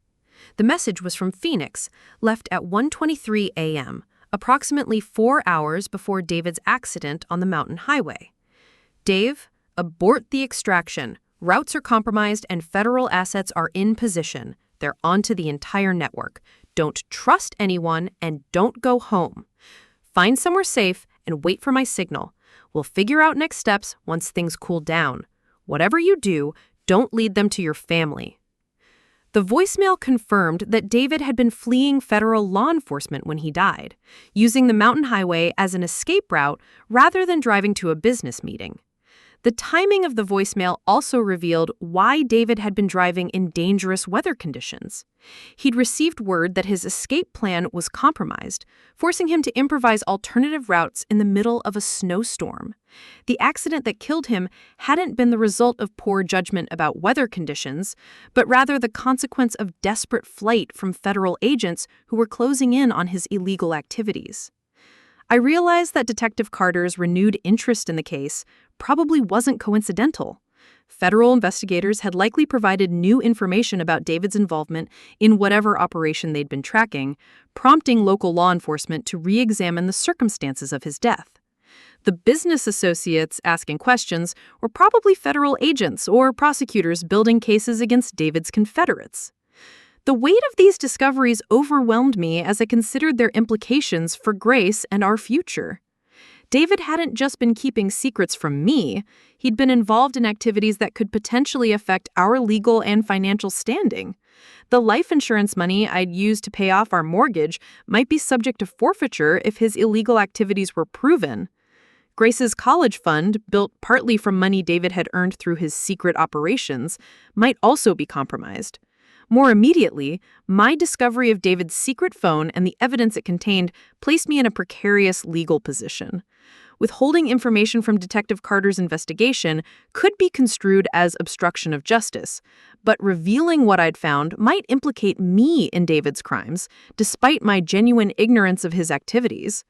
The message was from Phoenix, left at 1:23 a.m., approximately 4 hours before David's accident on the mountain highway. Dave, abort the extraction. Routes are compromised and federal assets are in position. They're onto the entire network. Don't trust anyone and don't go home. Find somewhere safe and wait for my signal. We'll figure out next steps once things cool down. Whatever you do, don't lead them to your family. The voicemail confirmed that David had been fleeing federal law enforcement when he died, using the mountain highway as an escape route rather than driving to a business meeting. The timing of the voicemail also revealed why David had been driving in dangerous weather conditions. He'd received word that his escape plan was compromised, forcing him to improvise alternative routes in the middle of a snowstorm. The accident that killed him hadn't been the result of poor judgment about weather conditions, but rather the consequence of desperate flight from federal agents who were closing in on his illegal activities. I realized that Detective Carter's renewed interest in the case probably wasn't coincidental. Federal investigators had likely provided new information about David's involvement in whatever operation they'd been tracking, prompting local law enforcement to re-examine the circumstances of his death. The business associates asking questions were probably federal agents or prosecutors building cases against David's Confederates. The weight of these discoveries overwhelmed me as I considered their implications for Grace and our future. David hadn't just been keeping secrets from me, he'd been involved in activities that could potentially affect our legal and financial standing. The life insurance money I'd used to pay off our mortgage might be subject to forfeiture if his illegal activities were proven. Grace's college fund, built partly from money David had earned through his secret operations, might also be compromised. More immediately, my discovery of David's secret phone and the evidence it contained placed me in a precarious legal position. Withholding information from Detective Carter's investigation could be construed as obstruction of justice, but revealing what I'd found might implicate me in David's crimes, despite my genuine ignorance of his activities.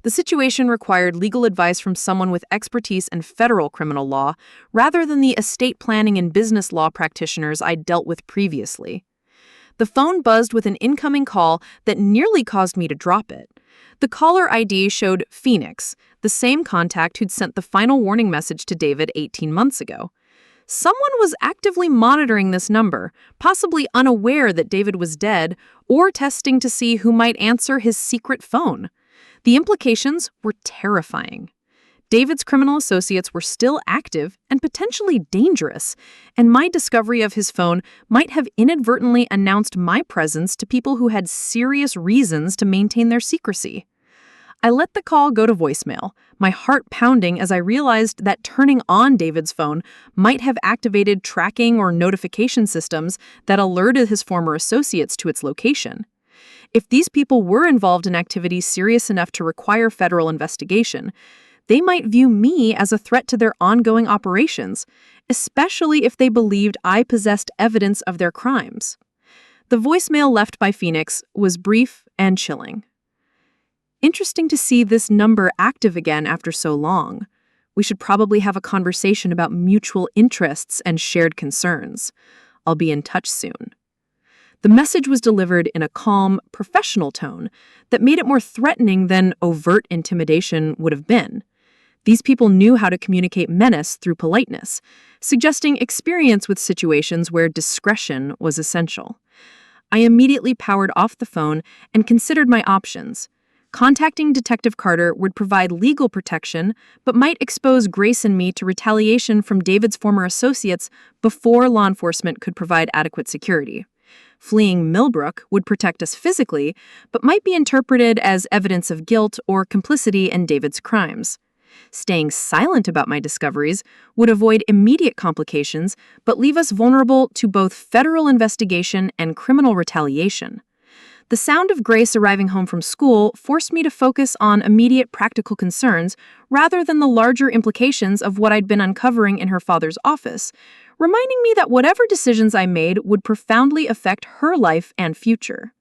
The situation required legal advice from someone with expertise in federal criminal law rather than the estate planning and business law practitioners I'd dealt with previously. The phone buzzed with an incoming call that nearly caused me to drop it. The caller ID showed Phoenix, the same contact who'd sent the final warning message to David 18 months ago. Someone was actively monitoring this number, possibly unaware that David was dead, or testing to see who might answer his secret phone. The implications were terrifying. David's criminal associates were still active and potentially dangerous, and my discovery of his phone might have inadvertently announced my presence to people who had serious reasons to maintain their secrecy. I let the call go to voicemail, my heart pounding as I realized that turning on David's phone might have activated tracking or notification systems that alerted his former associates to its location. If these people were involved in activities serious enough to require federal investigation, they might view me as a threat to their ongoing operations, especially if they believed I possessed evidence of their crimes. The voicemail left by Phoenix was brief and chilling. Interesting to see this number active again after so long. We should probably have a conversation about mutual interests and shared concerns. I'll be in touch soon. The message was delivered in a calm, professional tone that made it more threatening than overt intimidation would have been. These people knew how to communicate menace through politeness, suggesting experience with situations where discretion was essential. I immediately powered off the phone and considered my options. Contacting Detective Carter would provide legal protection, but might expose Grace and me to retaliation from David's former associates before law enforcement could provide adequate security. Fleeing Millbrook would protect us physically, but might be interpreted as evidence of guilt or complicity in David's crimes. Staying silent about my discoveries would avoid immediate complications, but leave us vulnerable to both federal investigation and criminal retaliation. The sound of Grace arriving home from school forced me to focus on immediate practical concerns rather than the larger implications of what I'd been uncovering in her father's office, reminding me that whatever decisions I made would profoundly affect her life and future.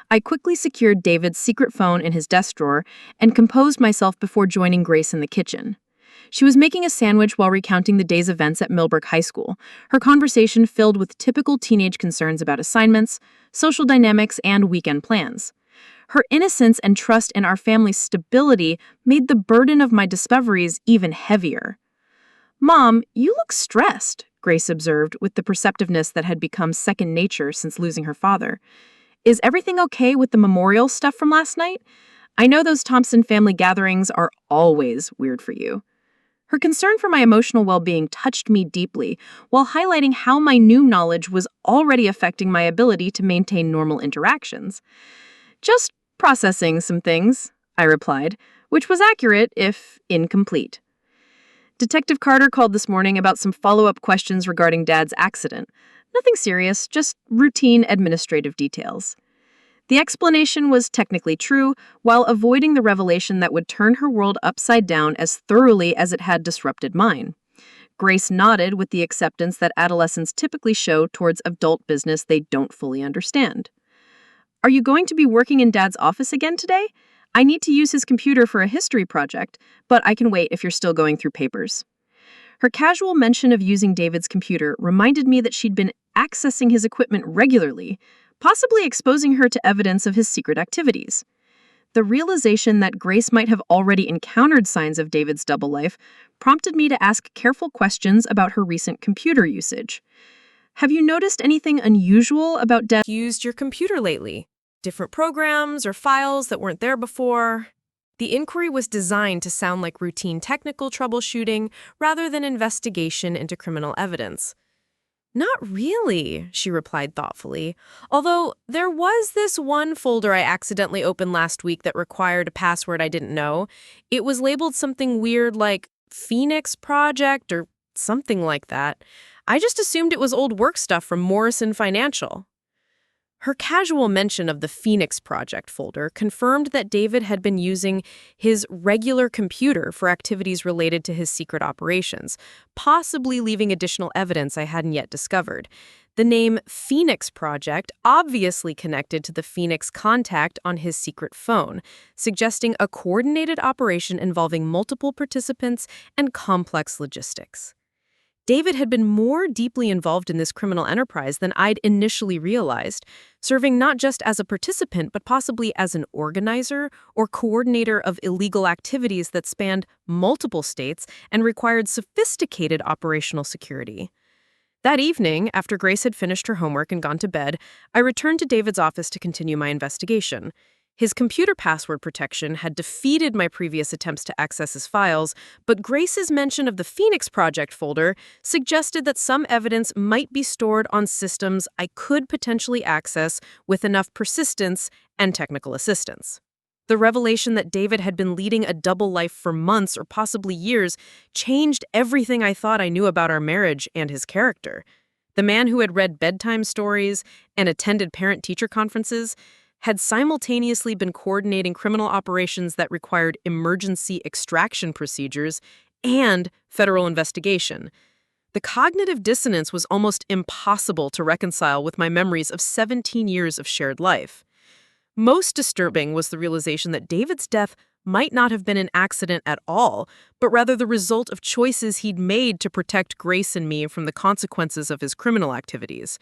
I quickly secured David's secret phone in his desk drawer and composed myself before joining Grace in the kitchen. She was making a sandwich while recounting the day's events at Millbrook High School, her conversation filled with typical teenage concerns about assignments, social dynamics, and weekend plans. Her innocence and trust in our family's stability made the burden of my discoveries even heavier. "Mom, you look stressed," Grace observed with the perceptiveness that had become second nature since losing her father. "Is everything okay with the memorial stuff from last night? I know those Thompson family gatherings are always weird for you." Her concern for my emotional well-being touched me deeply, while highlighting how my new knowledge was already affecting my ability to maintain normal interactions. "Just processing some things," I replied, which was accurate, if incomplete. Detective Carter called this morning about some follow-up questions regarding Dad's accident. Nothing serious, just routine administrative details. The explanation was technically true, while avoiding the revelation that would turn her world upside down as thoroughly as it had disrupted mine. Grace nodded with the acceptance that adolescents typically show towards adult business they don't fully understand. "Are you going to be working in Dad's office again today? I need to use his computer for a history project, but I can wait if you're still going through papers." Her casual mention of using David's computer reminded me that she'd been accessing his equipment regularly, possibly exposing her to evidence of his secret activities. The realization that Grace might have already encountered signs of David's double life prompted me to ask careful questions about her recent computer usage. "Have you noticed anything unusual about Dad's Used your computer lately? Different programs or files that weren't there before?" The inquiry was designed to sound like routine technical troubleshooting rather than investigation into criminal evidence. "Not really," she replied thoughtfully, "although there was this one folder I accidentally opened last week that required a password I didn't know. It was labeled something weird like Phoenix Project or something like that. I just assumed it was old work stuff from Morrison Financial." Her casual mention of the Phoenix Project folder confirmed that David had been using his regular computer for activities related to his secret operations, possibly leaving additional evidence I hadn't yet discovered. The name Phoenix Project obviously connected to the Phoenix contact on his secret phone, suggesting a coordinated operation involving multiple participants and complex logistics. David had been more deeply involved in this criminal enterprise than I'd initially realized, serving not just as a participant but possibly as an organizer or coordinator of illegal activities that spanned multiple states and required sophisticated operational security. That evening, after Grace had finished her homework and gone to bed, I returned to David's office to continue my investigation. His computer password protection had defeated my previous attempts to access his files, but Grace's mention of the Phoenix Project folder suggested that some evidence might be stored on systems I could potentially access with enough persistence and technical assistance. The revelation that David had been leading a double life for months or possibly years changed everything I thought I knew about our marriage and his character. The man who had read bedtime stories and attended parent-teacher conferences had simultaneously been coordinating criminal operations that required emergency extraction procedures and federal investigation. The cognitive dissonance was almost impossible to reconcile with my memories of 17 years of shared life. Most disturbing was the realization that David's death might not have been an accident at all, but rather the result of choices he'd made to protect Grace and me from the consequences of his criminal activities.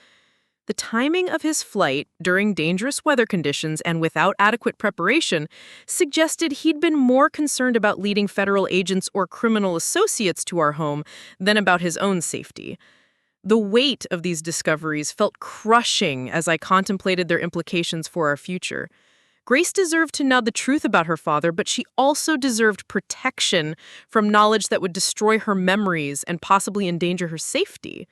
The timing of his flight during dangerous weather conditions and without adequate preparation suggested he'd been more concerned about leading federal agents or criminal associates to our home than about his own safety. The weight of these discoveries felt crushing as I contemplated their implications for our future. Grace deserved to know the truth about her father, but she also deserved protection from knowledge that would destroy her memories and possibly endanger her safety.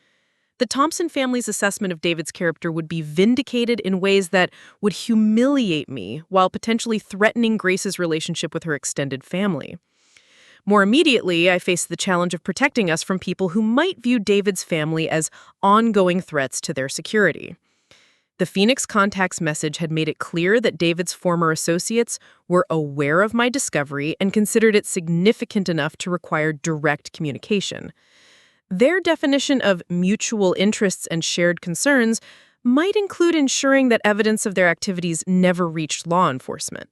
The Thompson family's assessment of David's character would be vindicated in ways that would humiliate me while potentially threatening Grace's relationship with her extended family. More immediately, I faced the challenge of protecting us from people who might view David's family as ongoing threats to their security. The Phoenix Contact's message had made it clear that David's former associates were aware of my discovery and considered it significant enough to require direct communication. Their definition of mutual interests and shared concerns might include ensuring that evidence of their activities never reached law enforcement.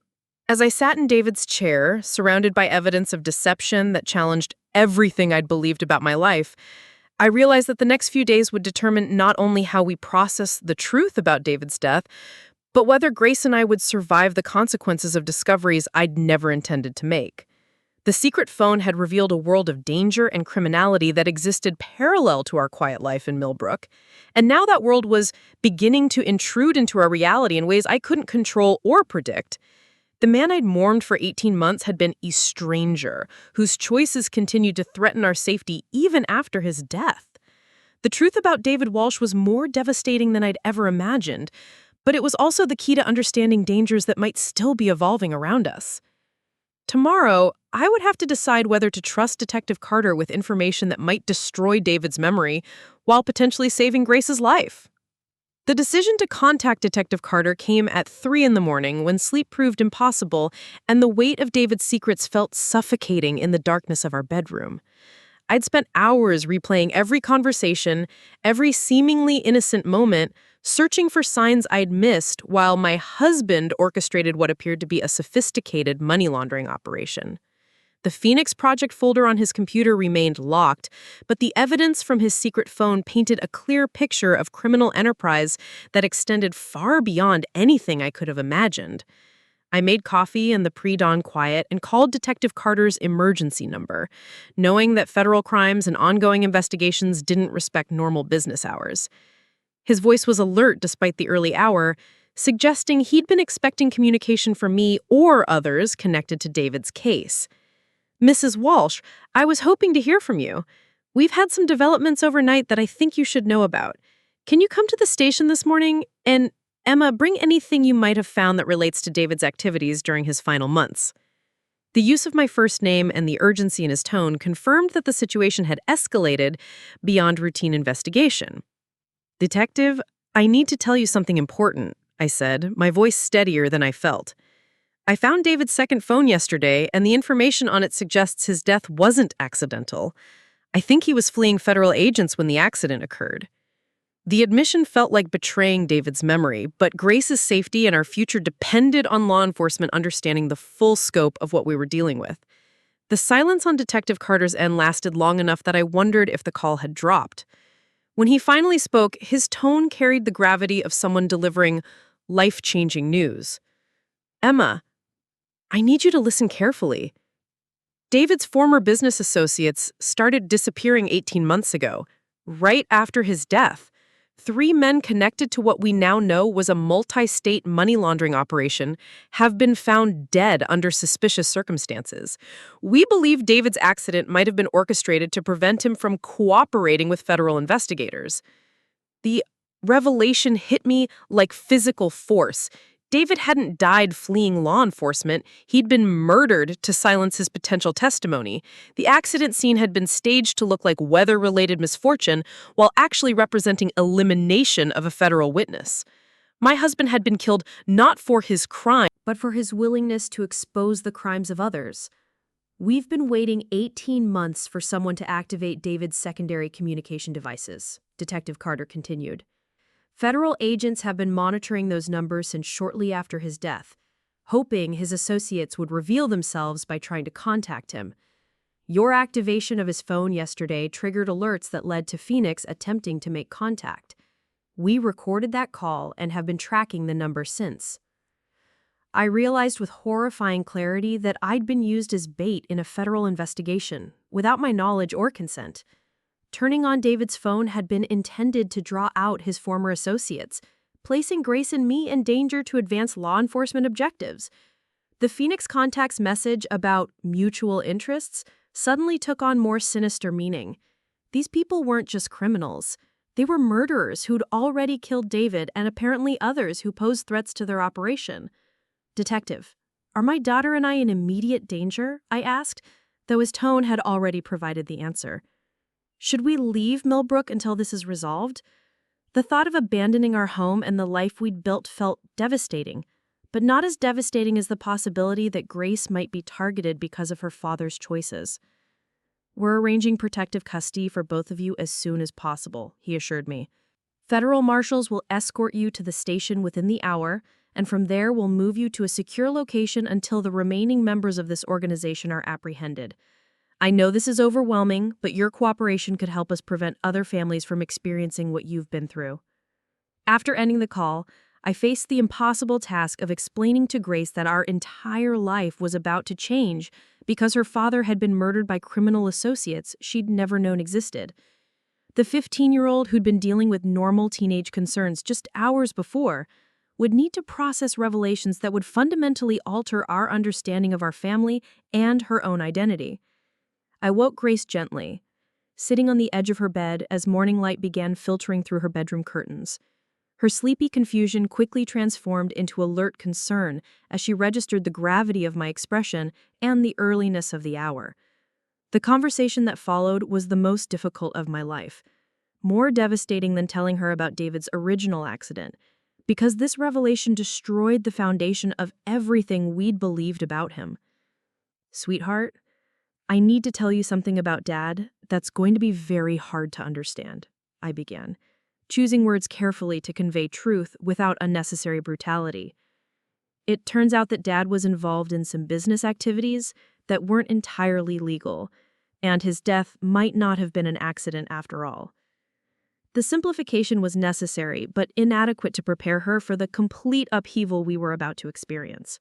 As I sat in David's chair, surrounded by evidence of deception that challenged everything I'd believed about my life, I realized that the next few days would determine not only how we process the truth about David's death, but whether Grace and I would survive the consequences of discoveries I'd never intended to make. The secret phone had revealed a world of danger and criminality that existed parallel to our quiet life in Millbrook, and now that world was beginning to intrude into our reality in ways I couldn't control or predict. The man I'd mourned for 18 months had been a stranger, whose choices continued to threaten our safety even after his death. The truth about David Walsh was more devastating than I'd ever imagined, but it was also the key to understanding dangers that might still be evolving around us. Tomorrow, I would have to decide whether to trust Detective Carter with information that might destroy David's memory while potentially saving Grace's life. The decision to contact Detective Carter came at 3 in the morning when sleep proved impossible and the weight of David's secrets felt suffocating in the darkness of our bedroom. I'd spent hours replaying every conversation, every seemingly innocent moment, searching for signs I'd missed while my husband orchestrated what appeared to be a sophisticated money laundering operation. The Phoenix Project folder on his computer remained locked, but the evidence from his secret phone painted a clear picture of criminal enterprise that extended far beyond anything I could have imagined. I made coffee in the pre-dawn quiet and called Detective Carter's emergency number, knowing that federal crimes and ongoing investigations didn't respect normal business hours. His voice was alert despite the early hour, suggesting he'd been expecting communication from me or others connected to David's case. Mrs. Walsh, I was hoping to hear from you. We've had some developments overnight that I think you should know about. Can you come to the station this morning? And Emma, bring anything you might have found that relates to David's activities during his final months. The use of my first name and the urgency in his tone confirmed that the situation had escalated beyond routine investigation. Detective, I need to tell you something important, I said, my voice steadier than I felt. I found David's second phone yesterday, and the information on it suggests his death wasn't accidental. I think he was fleeing federal agents when the accident occurred. The admission felt like betraying David's memory, but Grace's safety and our future depended on law enforcement understanding the full scope of what we were dealing with. The silence on Detective Carter's end lasted long enough that I wondered if the call had dropped. When he finally spoke, his tone carried the gravity of someone delivering life-changing news. Emma, I need you to listen carefully. David's former business associates started disappearing 18 months ago, right after his death. 3 men connected to what we now know was a multi-state money laundering operation have been found dead under suspicious circumstances. We believe David's accident might have been orchestrated to prevent him from cooperating with federal investigators. The revelation hit me like physical force. David hadn't died fleeing law enforcement. He'd been murdered to silence his potential testimony. The accident scene had been staged to look like weather-related misfortune while actually representing elimination of a federal witness. My husband had been killed not for his crime, but for his willingness to expose the crimes of others. We've been waiting 18 months for someone to activate David's secondary communication devices, Detective Carter continued. Federal agents have been monitoring those numbers since shortly after his death, hoping his associates would reveal themselves by trying to contact him. Your activation of his phone yesterday triggered alerts that led to Phoenix attempting to make contact. We recorded that call and have been tracking the number since. I realized with horrifying clarity that I'd been used as bait in a federal investigation, without my knowledge or consent. Turning on David's phone had been intended to draw out his former associates, placing Grace and me in danger to advance law enforcement objectives. The Phoenix Contact's message about mutual interests suddenly took on more sinister meaning. These people weren't just criminals. They were murderers who'd already killed David and apparently others who posed threats to their operation. Detective, are my daughter and I in immediate danger? I asked. though his tone had already provided the answer. Should we leave Millbrook until this is resolved? The thought of abandoning our home and the life we'd built felt devastating, but not as devastating as the possibility that Grace might be targeted because of her father's choices. We're arranging protective custody for both of you as soon as possible, he assured me. Federal marshals will escort you to the station within the hour, and from there we'll move you to a secure location until the remaining members of this organization are apprehended. I know this is overwhelming, but your cooperation could help us prevent other families from experiencing what you've been through. After ending the call, I faced the impossible task of explaining to Grace that our entire life was about to change because her father had been murdered by criminal associates she'd never known existed. The 15-year-old who'd been dealing with normal teenage concerns just hours before would need to process revelations that would fundamentally alter our understanding of our family and her own identity. I woke Grace gently, sitting on the edge of her bed as morning light began filtering through her bedroom curtains. Her sleepy confusion quickly transformed into alert concern as she registered the gravity of my expression and the earliness of the hour. The conversation that followed was the most difficult of my life, more devastating than telling her about David's original accident, because this revelation destroyed the foundation of everything we'd believed about him. "Sweetheart, I need to tell you something about Dad that's going to be very hard to understand," I began, choosing words carefully to convey truth without unnecessary brutality. It turns out that Dad was involved in some business activities that weren't entirely legal, and his death might not have been an accident after all. The simplification was necessary, but inadequate to prepare her for the complete upheaval we were about to experience.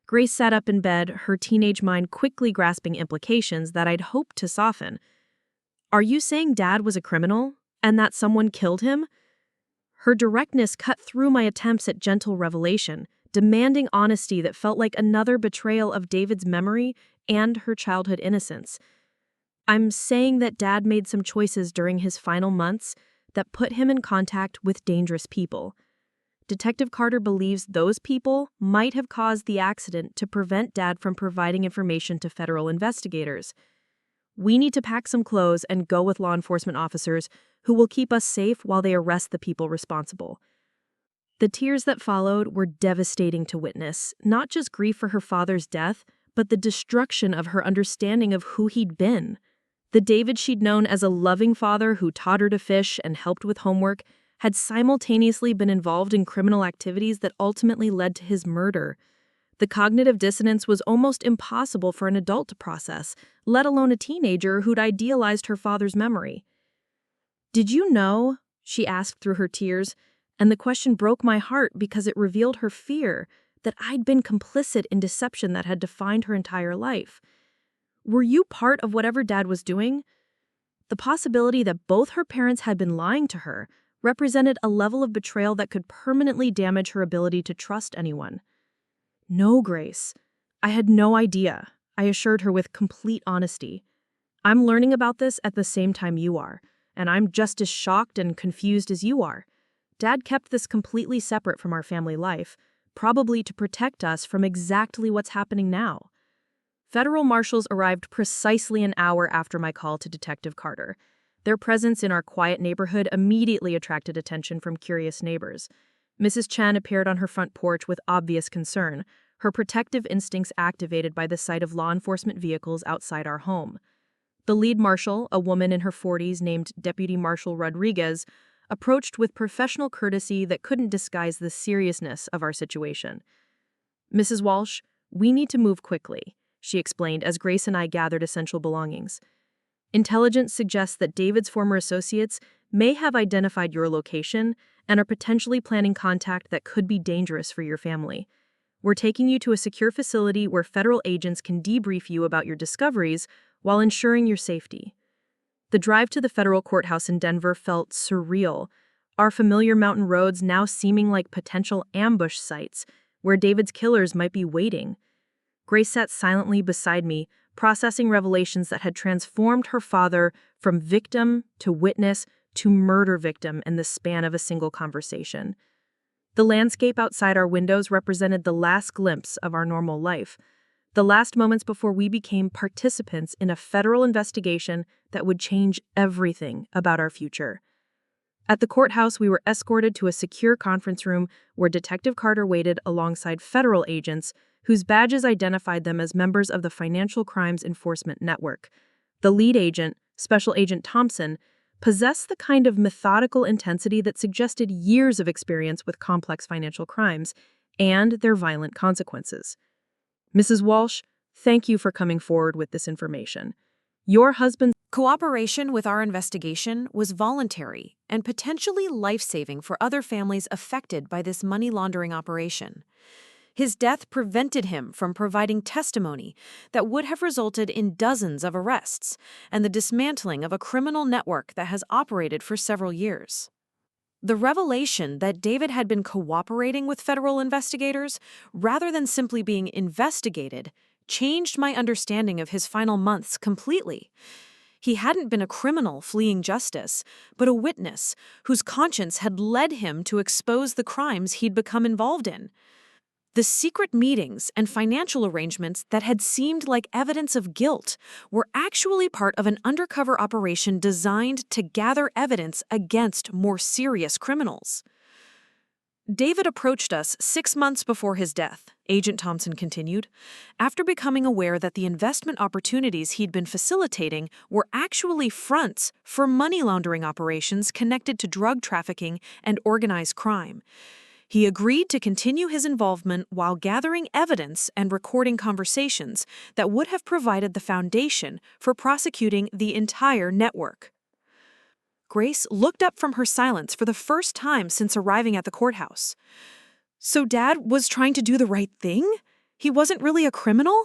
Grace sat up in bed, her teenage mind quickly grasping implications that I'd hoped to soften. "Are you saying Dad was a criminal, and that someone killed him?" Her directness cut through my attempts at gentle revelation, demanding honesty that felt like another betrayal of David's memory and her childhood innocence. "I'm saying that Dad made some choices during his final months that put him in contact with dangerous people. Detective Carter believes those people might have caused the accident to prevent Dad from providing information to federal investigators. We need to pack some clothes and go with law enforcement officers who will keep us safe while they arrest the people responsible." The tears that followed were devastating to witness, not just grief for her father's death, but the destruction of her understanding of who he'd been. The David she'd known as a loving father who taught her to fish and helped with homework had simultaneously been involved in criminal activities that ultimately led to his murder. The cognitive dissonance was almost impossible for an adult to process, let alone a teenager who'd idealized her father's memory. "Did you know?" she asked through her tears, and the question broke my heart because it revealed her fear that I'd been complicit in deception that had defined her entire life. "Were you part of whatever Dad was doing?" The possibility that both her parents had been lying to her represented a level of betrayal that could permanently damage her ability to trust anyone. "No, Grace. I had no idea," I assured her with complete honesty. "I'm learning about this at the same time you are, and I'm just as shocked and confused as you are. Dad kept this completely separate from our family life, probably to protect us from exactly what's happening now." Federal marshals arrived precisely an hour after my call to Detective Carter. Their presence in our quiet neighborhood immediately attracted attention from curious neighbors. Mrs. Chen appeared on her front porch with obvious concern, her protective instincts activated by the sight of law enforcement vehicles outside our home. The lead marshal, a woman in her 40s named Deputy Marshal Rodriguez, approached with professional courtesy that couldn't disguise the seriousness of our situation. "Mrs. Walsh, we need to move quickly," she explained as Grace and I gathered essential belongings. "Intelligence suggests that David's former associates may have identified your location and are potentially planning contact that could be dangerous for your family. We're taking you to a secure facility where federal agents can debrief you about your discoveries while ensuring your safety." The drive to the federal courthouse in Denver felt surreal, our familiar mountain roads now seeming like potential ambush sites where David's killers might be waiting. Grace sat silently beside me, processing revelations that had transformed her father from victim to witness to murder victim in the span of a single conversation. The landscape outside our windows represented the last glimpse of our normal life, the last moments before we became participants in a federal investigation that would change everything about our future. At the courthouse, we were escorted to a secure conference room where Detective Carter waited alongside federal agents whose badges identified them as members of the Financial Crimes Enforcement Network. The lead agent, Special Agent Thompson, possessed the kind of methodical intensity that suggested years of experience with complex financial crimes and their violent consequences. Mrs. Walsh, thank you for coming forward with this information. Your husband's Cooperation with our investigation was voluntary and potentially life-saving for other families affected by this money laundering operation. His death prevented him from providing testimony that would have resulted in dozens of arrests and the dismantling of a criminal network that has operated for several years. The revelation that David had been cooperating with federal investigators rather than simply being investigated changed my understanding of his final months completely. He hadn't been a criminal fleeing justice, but a witness whose conscience had led him to expose the crimes he'd become involved in. The secret meetings and financial arrangements that had seemed like evidence of guilt were actually part of an undercover operation designed to gather evidence against more serious criminals. David approached us 6 months before his death, Agent Thompson continued, after becoming aware that the investment opportunities he'd been facilitating were actually fronts for money laundering operations connected to drug trafficking and organized crime. He agreed to continue his involvement while gathering evidence and recording conversations that would have provided the foundation for prosecuting the entire network. Grace looked up from her silence for the first time since arriving at the courthouse. So Dad was trying to do the right thing? He wasn't really a criminal?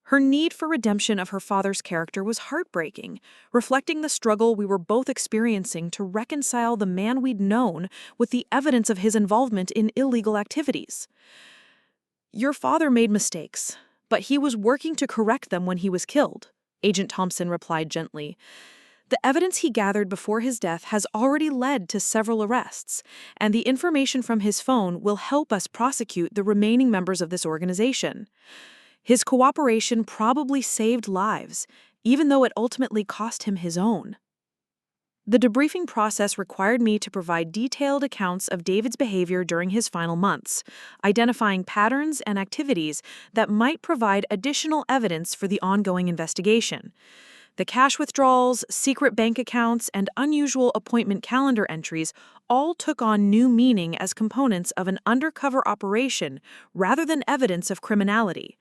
Her need for redemption of her father's character was heartbreaking, reflecting the struggle we were both experiencing to reconcile the man we'd known with the evidence of his involvement in illegal activities. Your father made mistakes, but he was working to correct them when he was killed, Agent Thompson replied gently. The evidence he gathered before his death has already led to several arrests, and the information from his phone will help us prosecute the remaining members of this organization. His cooperation probably saved lives, even though it ultimately cost him his own. The debriefing process required me to provide detailed accounts of David's behavior during his final months, identifying patterns and activities that might provide additional evidence for the ongoing investigation. The cash withdrawals, secret bank accounts, and unusual appointment calendar entries all took on new meaning as components of an undercover operation rather than evidence of criminality.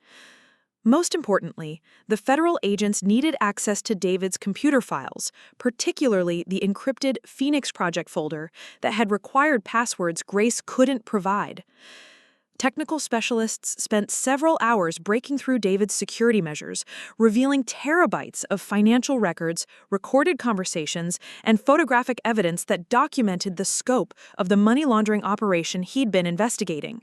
Most importantly, the federal agents needed access to David's computer files, particularly the encrypted Phoenix Project folder that had required passwords Grace couldn't provide. Technical specialists spent several hours breaking through David's security measures, revealing terabytes of financial records, recorded conversations, and photographic evidence that documented the scope of the money laundering operation he'd been investigating.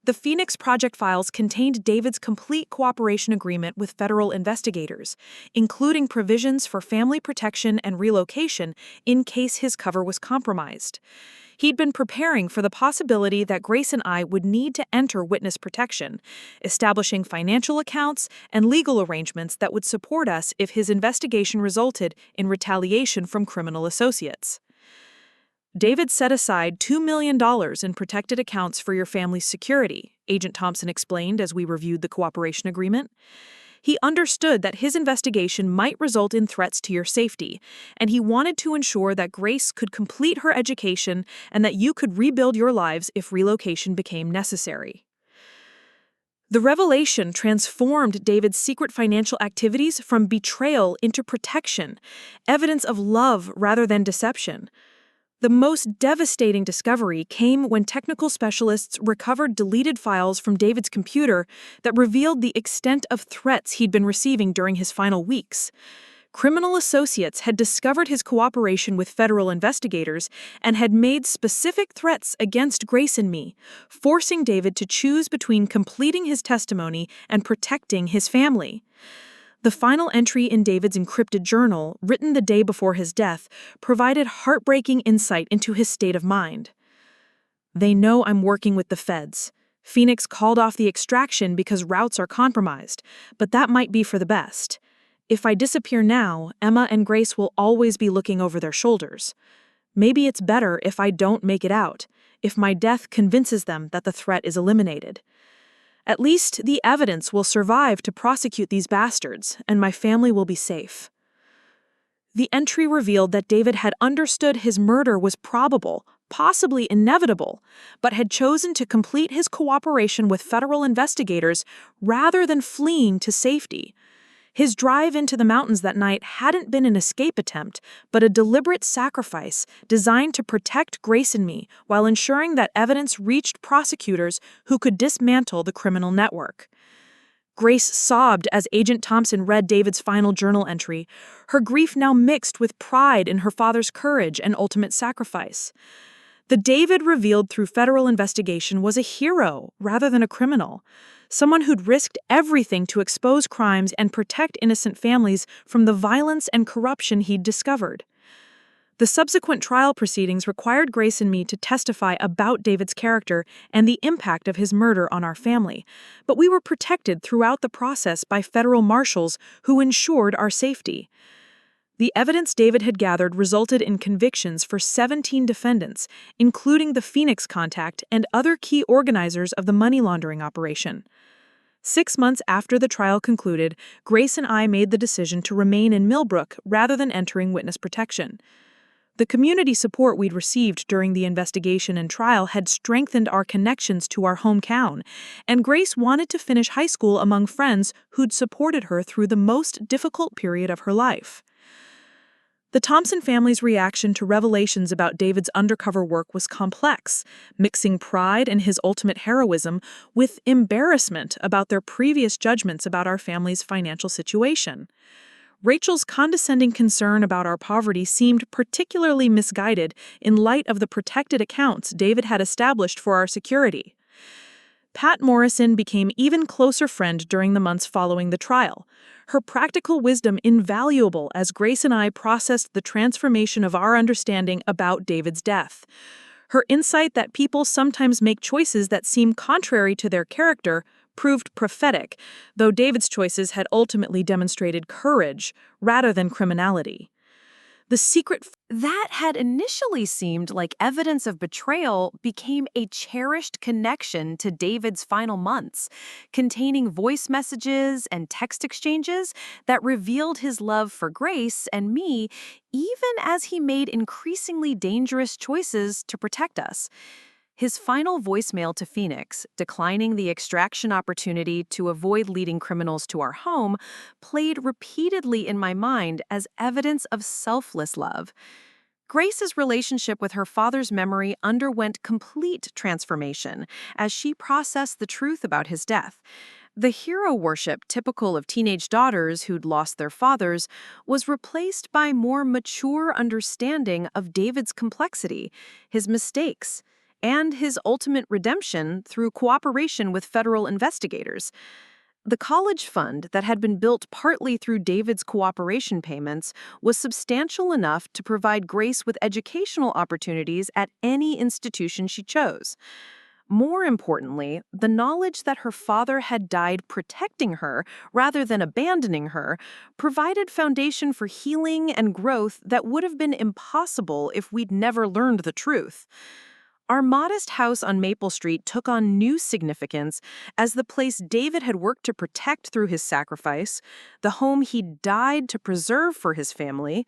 The Phoenix Project files contained David's complete cooperation agreement with federal investigators, including provisions for family protection and relocation in case his cover was compromised. He'd been preparing for the possibility that Grace and I would need to enter witness protection, establishing financial accounts and legal arrangements that would support us if his investigation resulted in retaliation from criminal associates. David set aside $2 million in protected accounts for your family's security, Agent Thompson explained as we reviewed the cooperation agreement. He understood that his investigation might result in threats to your safety, and he wanted to ensure that Grace could complete her education and that you could rebuild your lives if relocation became necessary. The revelation transformed David's secret financial activities from betrayal into protection, evidence of love rather than deception. The most devastating discovery came when technical specialists recovered deleted files from David's computer that revealed the extent of threats he'd been receiving during his final weeks. Criminal associates had discovered his cooperation with federal investigators and had made specific threats against Grace and me, forcing David to choose between completing his testimony and protecting his family. The final entry in David's encrypted journal, written the day before his death, provided heartbreaking insight into his state of mind. They know I'm working with the feds. Phoenix called off the extraction because routes are compromised, but that might be for the best. If I disappear now, Emma and Grace will always be looking over their shoulders. Maybe it's better if I don't make it out, if my death convinces them that the threat is eliminated. At least the evidence will survive to prosecute these bastards, and my family will be safe. The entry revealed that David had understood his murder was probable, possibly inevitable, but had chosen to complete his cooperation with federal investigators rather than fleeing to safety. His drive into the mountains that night hadn't been an escape attempt, but a deliberate sacrifice designed to protect Grace and me while ensuring that evidence reached prosecutors who could dismantle the criminal network. Grace sobbed as Agent Thompson read David's final journal entry, her grief now mixed with pride in her father's courage and ultimate sacrifice. The David revealed through federal investigation was a hero rather than a criminal, someone who'd risked everything to expose crimes and protect innocent families from the violence and corruption he'd discovered. The subsequent trial proceedings required Grace and me to testify about David's character and the impact of his murder on our family, but we were protected throughout the process by federal marshals who ensured our safety. The evidence David had gathered resulted in convictions for 17 defendants, including the Phoenix contact and other key organizers of the money laundering operation. 6 months after the trial concluded, Grace and I made the decision to remain in Millbrook rather than entering witness protection. The community support we'd received during the investigation and trial had strengthened our connections to our hometown, and Grace wanted to finish high school among friends who'd supported her through the most difficult period of her life. The Thompson family's reaction to revelations about David's undercover work was complex, mixing pride in his ultimate heroism with embarrassment about their previous judgments about our family's financial situation. Rachel's condescending concern about our poverty seemed particularly misguided in light of the protected accounts David had established for our security. Pat Morrison became even closer friend during the months following the trial, her practical wisdom invaluable as Grace and I processed the transformation of our understanding about David's death. Her insight that people sometimes make choices that seem contrary to their character proved prophetic, though David's choices had ultimately demonstrated courage rather than criminality. The secret That had initially seemed like evidence of betrayal became a cherished connection to David's final months, containing voice messages and text exchanges that revealed his love for Grace and me, even as he made increasingly dangerous choices to protect us. His final voicemail to Phoenix, declining the extraction opportunity to avoid leading criminals to our home, played repeatedly in my mind as evidence of selfless love. Grace's relationship with her father's memory underwent complete transformation as she processed the truth about his death. The hero worship typical of teenage daughters who'd lost their fathers was replaced by more mature understanding of David's complexity, his mistakes, and his ultimate redemption through cooperation with federal investigators. The college fund that had been built partly through David's cooperation payments was substantial enough to provide Grace with educational opportunities at any institution she chose. More importantly, the knowledge that her father had died protecting her rather than abandoning her provided foundation for healing and growth that would have been impossible if we'd never learned the truth. Our modest house on Maple Street took on new significance as the place David had worked to protect through his sacrifice, the home he'd died to preserve for his family,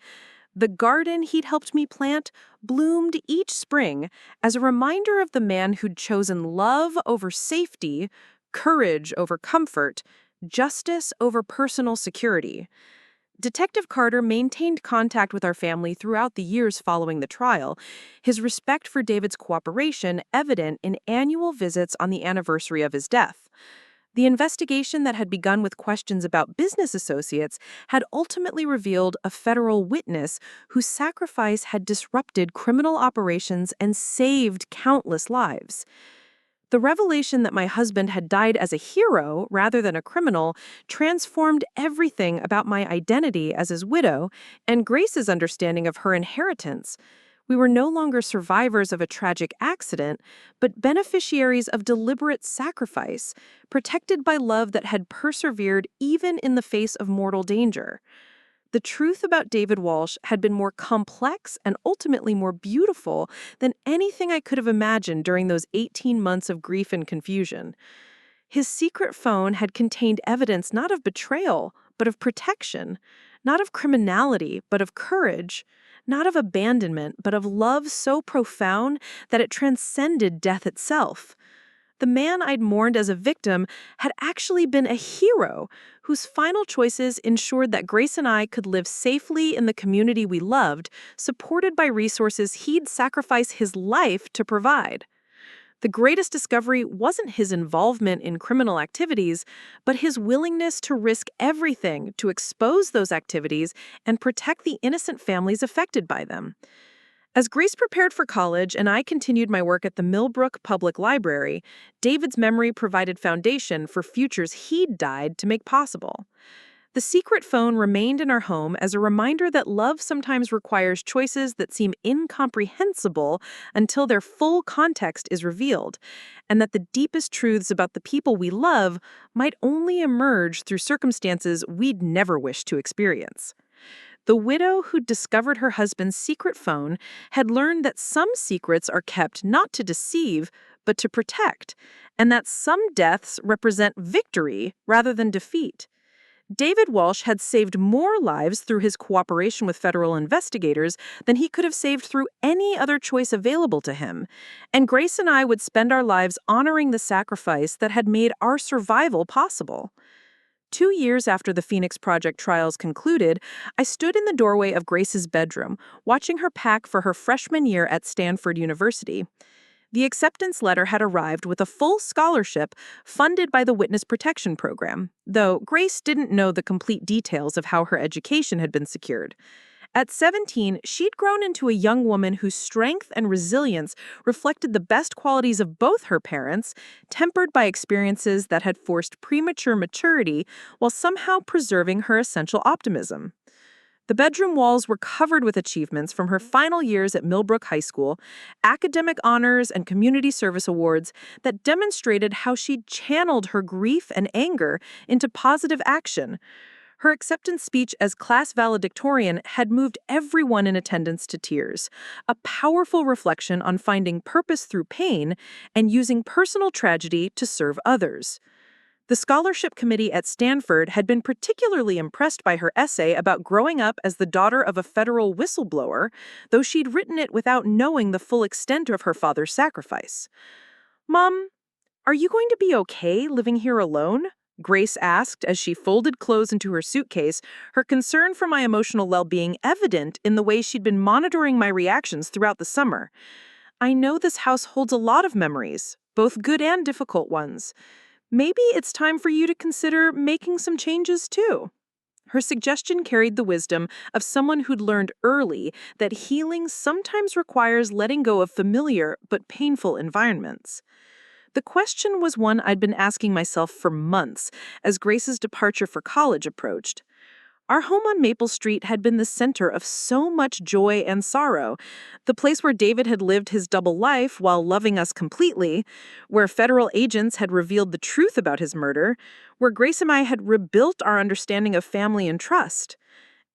the garden he'd helped me plant bloomed each spring as a reminder of the man who'd chosen love over safety, courage over comfort, justice over personal security. Detective Carter maintained contact with our family throughout the years following the trial, his respect for David's cooperation evident in annual visits on the anniversary of his death. The investigation that had begun with questions about business associates had ultimately revealed a federal witness whose sacrifice had disrupted criminal operations and saved countless lives. The revelation that my husband had died as a hero rather than a criminal transformed everything about my identity as his widow and Grace's understanding of her inheritance. We were no longer survivors of a tragic accident, but beneficiaries of deliberate sacrifice, protected by love that had persevered even in the face of mortal danger. The truth about David Walsh had been more complex and ultimately more beautiful than anything I could have imagined during those 18 months of grief and confusion. His secret phone had contained evidence not of betrayal, but of protection, not of criminality, but of courage, not of abandonment, but of love so profound that it transcended death itself. The man I'd mourned as a victim had actually been a hero whose final choices ensured that Grace and I could live safely in the community we loved, supported by resources he'd sacrifice his life to provide. The greatest discovery wasn't his involvement in criminal activities, but his willingness to risk everything to expose those activities and protect the innocent families affected by them. As Grace prepared for college and I continued my work at the Millbrook Public Library, David's memory provided foundation for futures he'd died to make possible. The secret phone remained in our home as a reminder that love sometimes requires choices that seem incomprehensible until their full context is revealed, and that the deepest truths about the people we love might only emerge through circumstances we'd never wish to experience. The widow who'd discovered her husband's secret phone had learned that some secrets are kept not to deceive, but to protect, and that some deaths represent victory rather than defeat. David Walsh had saved more lives through his cooperation with federal investigators than he could have saved through any other choice available to him, and Grace and I would spend our lives honoring the sacrifice that had made our survival possible. 2 years after the Phoenix Project trials concluded, I stood in the doorway of Grace's bedroom, watching her pack for her freshman year at Stanford University. The acceptance letter had arrived with a full scholarship funded by the Witness Protection Program, though Grace didn't know the complete details of how her education had been secured. At 17, she'd grown into a young woman whose strength and resilience reflected the best qualities of both her parents, tempered by experiences that had forced premature maturity while somehow preserving her essential optimism. The bedroom walls were covered with achievements from her final years at Millbrook High School, academic honors and community service awards that demonstrated how she'd channeled her grief and anger into positive action. Her acceptance speech as class valedictorian had moved everyone in attendance to tears, a powerful reflection on finding purpose through pain and using personal tragedy to serve others. The scholarship committee at Stanford had been particularly impressed by her essay about growing up as the daughter of a federal whistleblower, though she'd written it without knowing the full extent of her father's sacrifice. "Mom, are you going to be okay living here alone?" Grace asked as she folded clothes into her suitcase, her concern for my emotional well-being evident in the way she'd been monitoring my reactions throughout the summer. "I know this house holds a lot of memories, both good and difficult ones. Maybe it's time for you to consider making some changes too." Her suggestion carried the wisdom of someone who'd learned early that healing sometimes requires letting go of familiar but painful environments. The question was one I'd been asking myself for months as Grace's departure for college approached. Our home on Maple Street had been the center of so much joy and sorrow, the place where David had lived his double life while loving us completely, where federal agents had revealed the truth about his murder, where Grace and I had rebuilt our understanding of family and trust.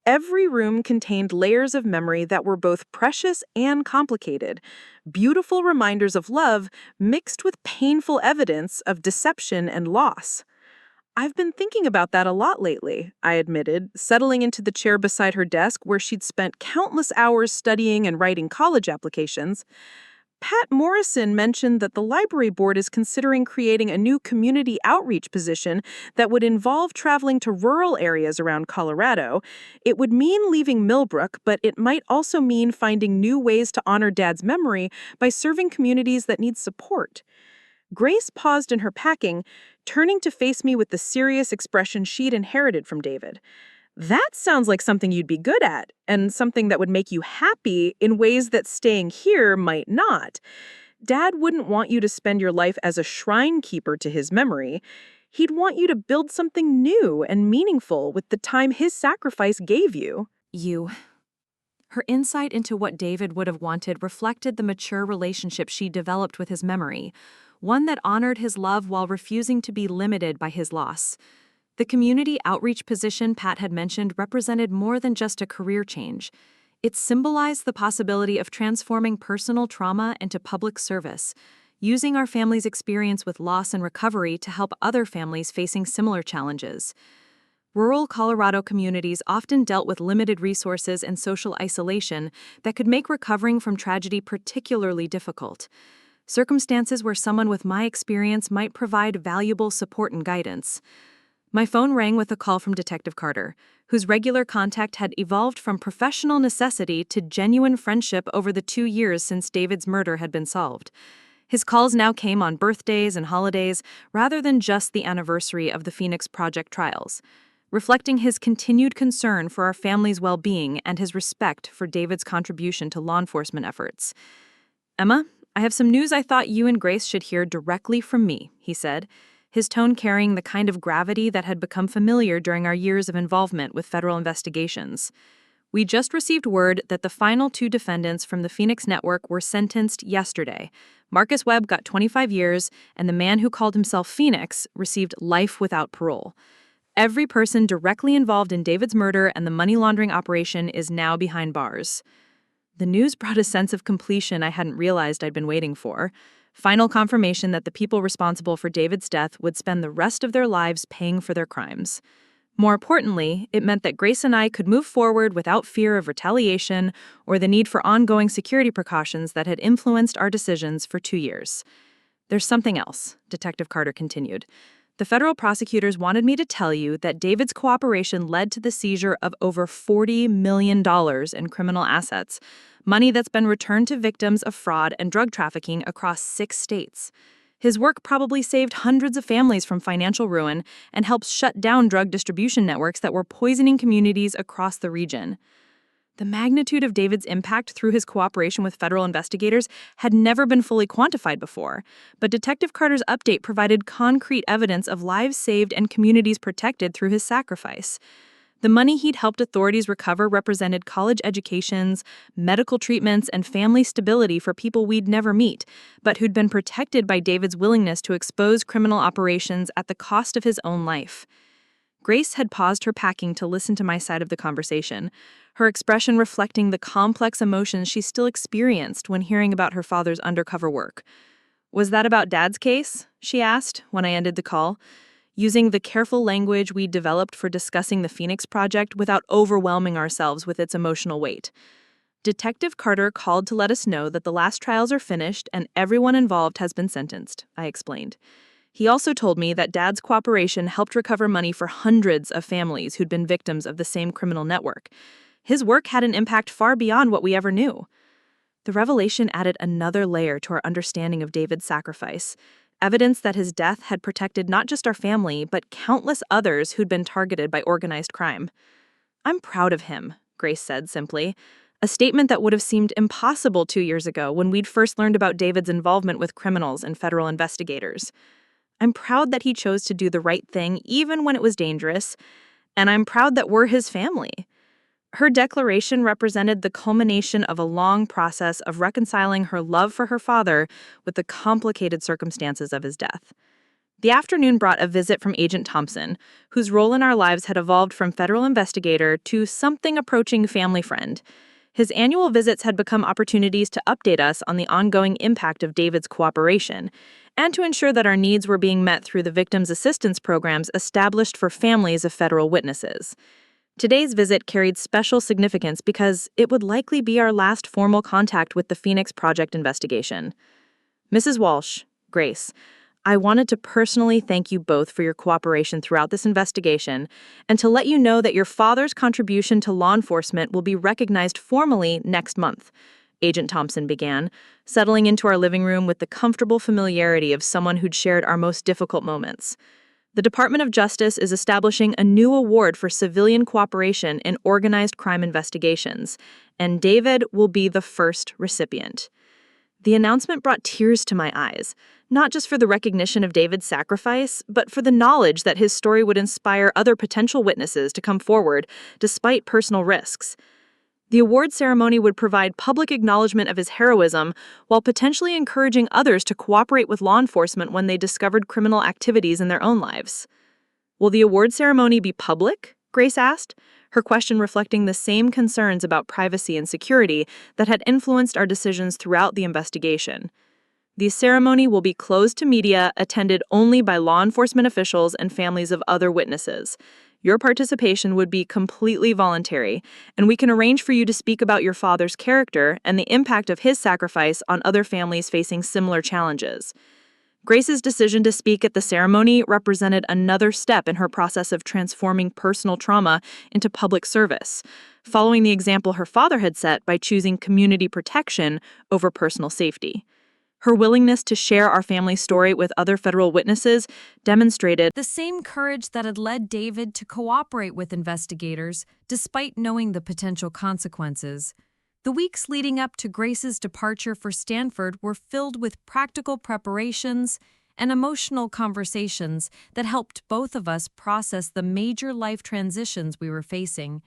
Every room contained layers of memory that were both precious and complicated, beautiful reminders of love mixed with painful evidence of deception and loss. "I've been thinking about that a lot lately," I admitted, settling into the chair beside her desk where she'd spent countless hours studying and writing college applications. "Pat Morrison mentioned that the library board is considering creating a new community outreach position that would involve traveling to rural areas around Colorado. It would mean leaving Millbrook, but it might also mean finding new ways to honor Dad's memory by serving communities that need support." Grace paused in her packing, turning to face me with the serious expression she'd inherited from David. "That sounds like something you'd be good at, and something that would make you happy in ways that staying here might not. Dad wouldn't want you to spend your life as a shrine keeper to his memory. He'd want you to build something new and meaningful with the time his sacrifice gave you." You Her insight into what David would have wanted reflected the mature relationship she developed with his memory, one that honored his love while refusing to be limited by his loss. The community outreach position Pat had mentioned represented more than just a career change. It symbolized the possibility of transforming personal trauma into public service, using our family's experience with loss and recovery to help other families facing similar challenges. Rural Colorado communities often dealt with limited resources and social isolation that could make recovering from tragedy particularly difficult. Circumstances where someone with my experience might provide valuable support and guidance. My phone rang with a call from Detective Carter, whose regular contact had evolved from professional necessity to genuine friendship over the 2 years since David's murder had been solved. His calls now came on birthdays and holidays rather than just the anniversary of the Phoenix Project trials, reflecting his continued concern for our family's well-being and his respect for David's contribution to law enforcement efforts. "Emma, I have some news I thought you and Grace should hear directly from me," he said, his tone carrying the kind of gravity that had become familiar during our years of involvement with federal investigations. "We just received word that the final 2 defendants from the Phoenix network were sentenced yesterday. Marcus Webb got 25 years, and the man who called himself Phoenix received life without parole. Every person directly involved in David's murder and the money laundering operation is now behind bars." The news brought a sense of completion I hadn't realized I'd been waiting for. Final confirmation that the people responsible for David's death would spend the rest of their lives paying for their crimes. More importantly, it meant that Grace and I could move forward without fear of retaliation or the need for ongoing security precautions that had influenced our decisions for 2 years. "There's something else," Detective Carter continued. "The federal prosecutors wanted me to tell you that David's cooperation led to the seizure of over $40 million in criminal assets, money that's been returned to victims of fraud and drug trafficking across 6 states. His work probably saved hundreds of families from financial ruin and helped shut down drug distribution networks that were poisoning communities across the region." The magnitude of David's impact through his cooperation with federal investigators had never been fully quantified before, but Detective Carter's update provided concrete evidence of lives saved and communities protected through his sacrifice. The money he'd helped authorities recover represented college educations, medical treatments, and family stability for people we'd never meet, but who'd been protected by David's willingness to expose criminal operations at the cost of his own life. Grace had paused her packing to listen to my side of the conversation, her expression reflecting the complex emotions she still experienced when hearing about her father's undercover work. "Was that about Dad's case?" she asked when I ended the call, using the careful language we developed for discussing the Phoenix Project without overwhelming ourselves with its emotional weight. "Detective Carter called to let us know that the last trials are finished and everyone involved has been sentenced," I explained. He also told me that Dad's cooperation helped recover money for hundreds of families who'd been victims of the same criminal network. His work had an impact far beyond what we ever knew. The revelation added another layer to our understanding of David's sacrifice, evidence that his death had protected not just our family, but countless others who'd been targeted by organized crime. "I'm proud of him," Grace said simply, a statement that would have seemed impossible 2 years ago when we'd first learned about David's involvement with criminals and federal investigators. "I'm proud that he chose to do the right thing even when it was dangerous, and I'm proud that we're his family." Her declaration represented the culmination of a long process of reconciling her love for her father with the complicated circumstances of his death. The afternoon brought a visit from Agent Thompson, whose role in our lives had evolved from federal investigator to something approaching family friend. His annual visits had become opportunities to update us on the ongoing impact of David's cooperation, and to ensure that our needs were being met through the victims' assistance programs established for families of federal witnesses. Today's visit carried special significance because it would likely be our last formal contact with the Phoenix Project investigation. "Mrs. Walsh, Grace, I wanted to personally thank you both for your cooperation throughout this investigation and to let you know that your father's contribution to law enforcement will be recognized formally next month," Agent Thompson began, settling into our living room with the comfortable familiarity of someone who'd shared our most difficult moments. "The Department of Justice is establishing a new award for civilian cooperation in organized crime investigations, and David will be the first recipient." The announcement brought tears to my eyes, not just for the recognition of David's sacrifice, but for the knowledge that his story would inspire other potential witnesses to come forward despite personal risks. The award ceremony would provide public acknowledgement of his heroism while potentially encouraging others to cooperate with law enforcement when they discovered criminal activities in their own lives. Will the award ceremony be public? Grace asked, her question reflecting the same concerns about privacy and security that had influenced our decisions throughout the investigation. The ceremony will be closed to media, attended only by law enforcement officials and families of other witnesses. Your participation would be completely voluntary, and we can arrange for you to speak about your father's character and the impact of his sacrifice on other families facing similar challenges. Grace's decision to speak at the ceremony represented another step in her process of transforming personal trauma into public service, following the example her father had set by choosing community protection over personal safety. Her willingness to share our family's story with other federal witnesses demonstrated the same courage that had led David to cooperate with investigators, despite knowing the potential consequences. The weeks leading up to Grace's departure for Stanford were filled with practical preparations and emotional conversations that helped both of us process the major life transitions we were facing.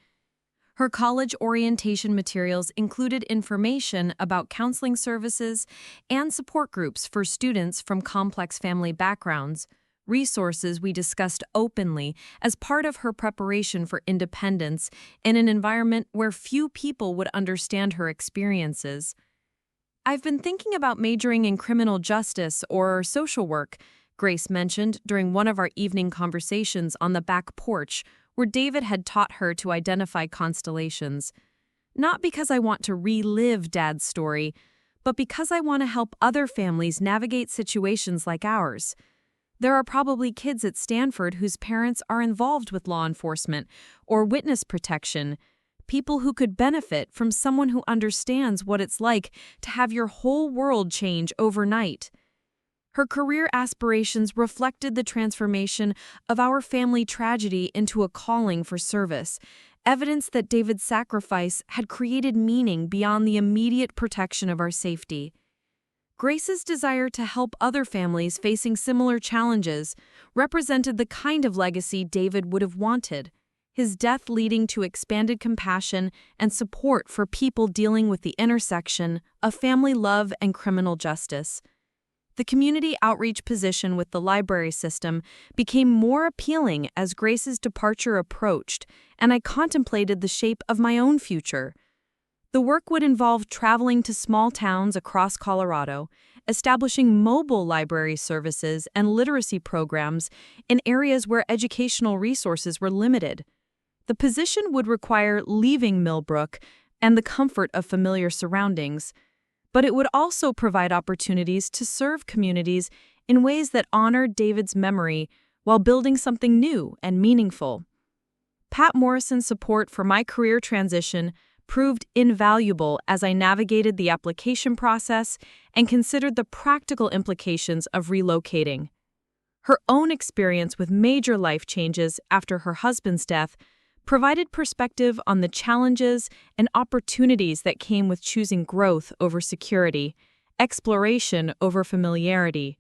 Her college orientation materials included information about counseling services and support groups for students from complex family backgrounds, resources we discussed openly as part of her preparation for independence in an environment where few people would understand her experiences. "I've been thinking about majoring in criminal justice or social work," Grace mentioned during one of our evening conversations on the back porch, where David had taught her to identify constellations. "Not because I want to relive Dad's story, but because I want to help other families navigate situations like ours. There are probably kids at Stanford whose parents are involved with law enforcement or witness protection, people who could benefit from someone who understands what it's like to have your whole world change overnight." Her career aspirations reflected the transformation of our family tragedy into a calling for service, evidence that David's sacrifice had created meaning beyond the immediate protection of our safety. Grace's desire to help other families facing similar challenges represented the kind of legacy David would have wanted, his death leading to expanded compassion and support for people dealing with the intersection of family love and criminal justice. The community outreach position with the library system became more appealing as Grace's departure approached, and I contemplated the shape of my own future. The work would involve traveling to small towns across Colorado, establishing mobile library services and literacy programs in areas where educational resources were limited. The position would require leaving Millbrook and the comfort of familiar surroundings, but it would also provide opportunities to serve communities in ways that honored David's memory while building something new and meaningful. Pat Morrison's support for my career transition proved invaluable as I navigated the application process and considered the practical implications of relocating. Her own experience with major life changes after her husband's death provided perspective on the challenges and opportunities that came with choosing growth over security, exploration over familiarity.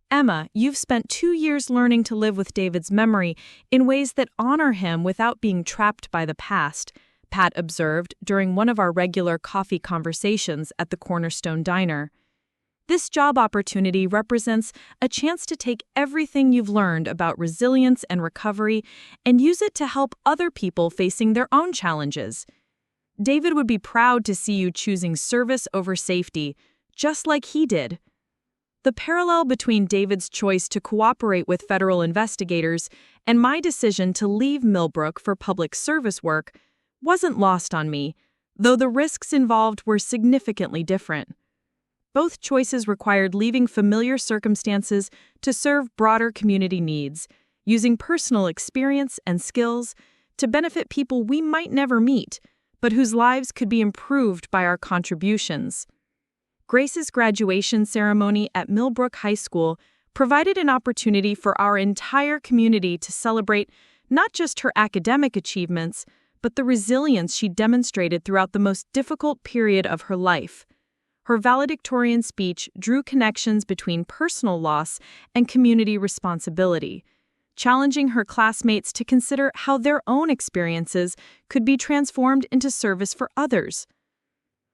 "Emma, you've spent 2 years learning to live with David's memory in ways that honor him without being trapped by the past," Pat observed during one of our regular coffee conversations at the Cornerstone Diner. "This job opportunity represents a chance to take everything you've learned about resilience and recovery and use it to help other people facing their own challenges. David would be proud to see you choosing service over safety, just like he did." The parallel between David's choice to cooperate with federal investigators and my decision to leave Millbrook for public service work wasn't lost on me, though the risks involved were significantly different. Both choices required leaving familiar circumstances to serve broader community needs, using personal experience and skills to benefit people we might never meet, but whose lives could be improved by our contributions. Grace's graduation ceremony at Millbrook High School provided an opportunity for our entire community to celebrate not just her academic achievements, but the resilience she demonstrated throughout the most difficult period of her life. Her valedictorian speech drew connections between personal loss and community responsibility, challenging her classmates to consider how their own experiences could be transformed into service for others.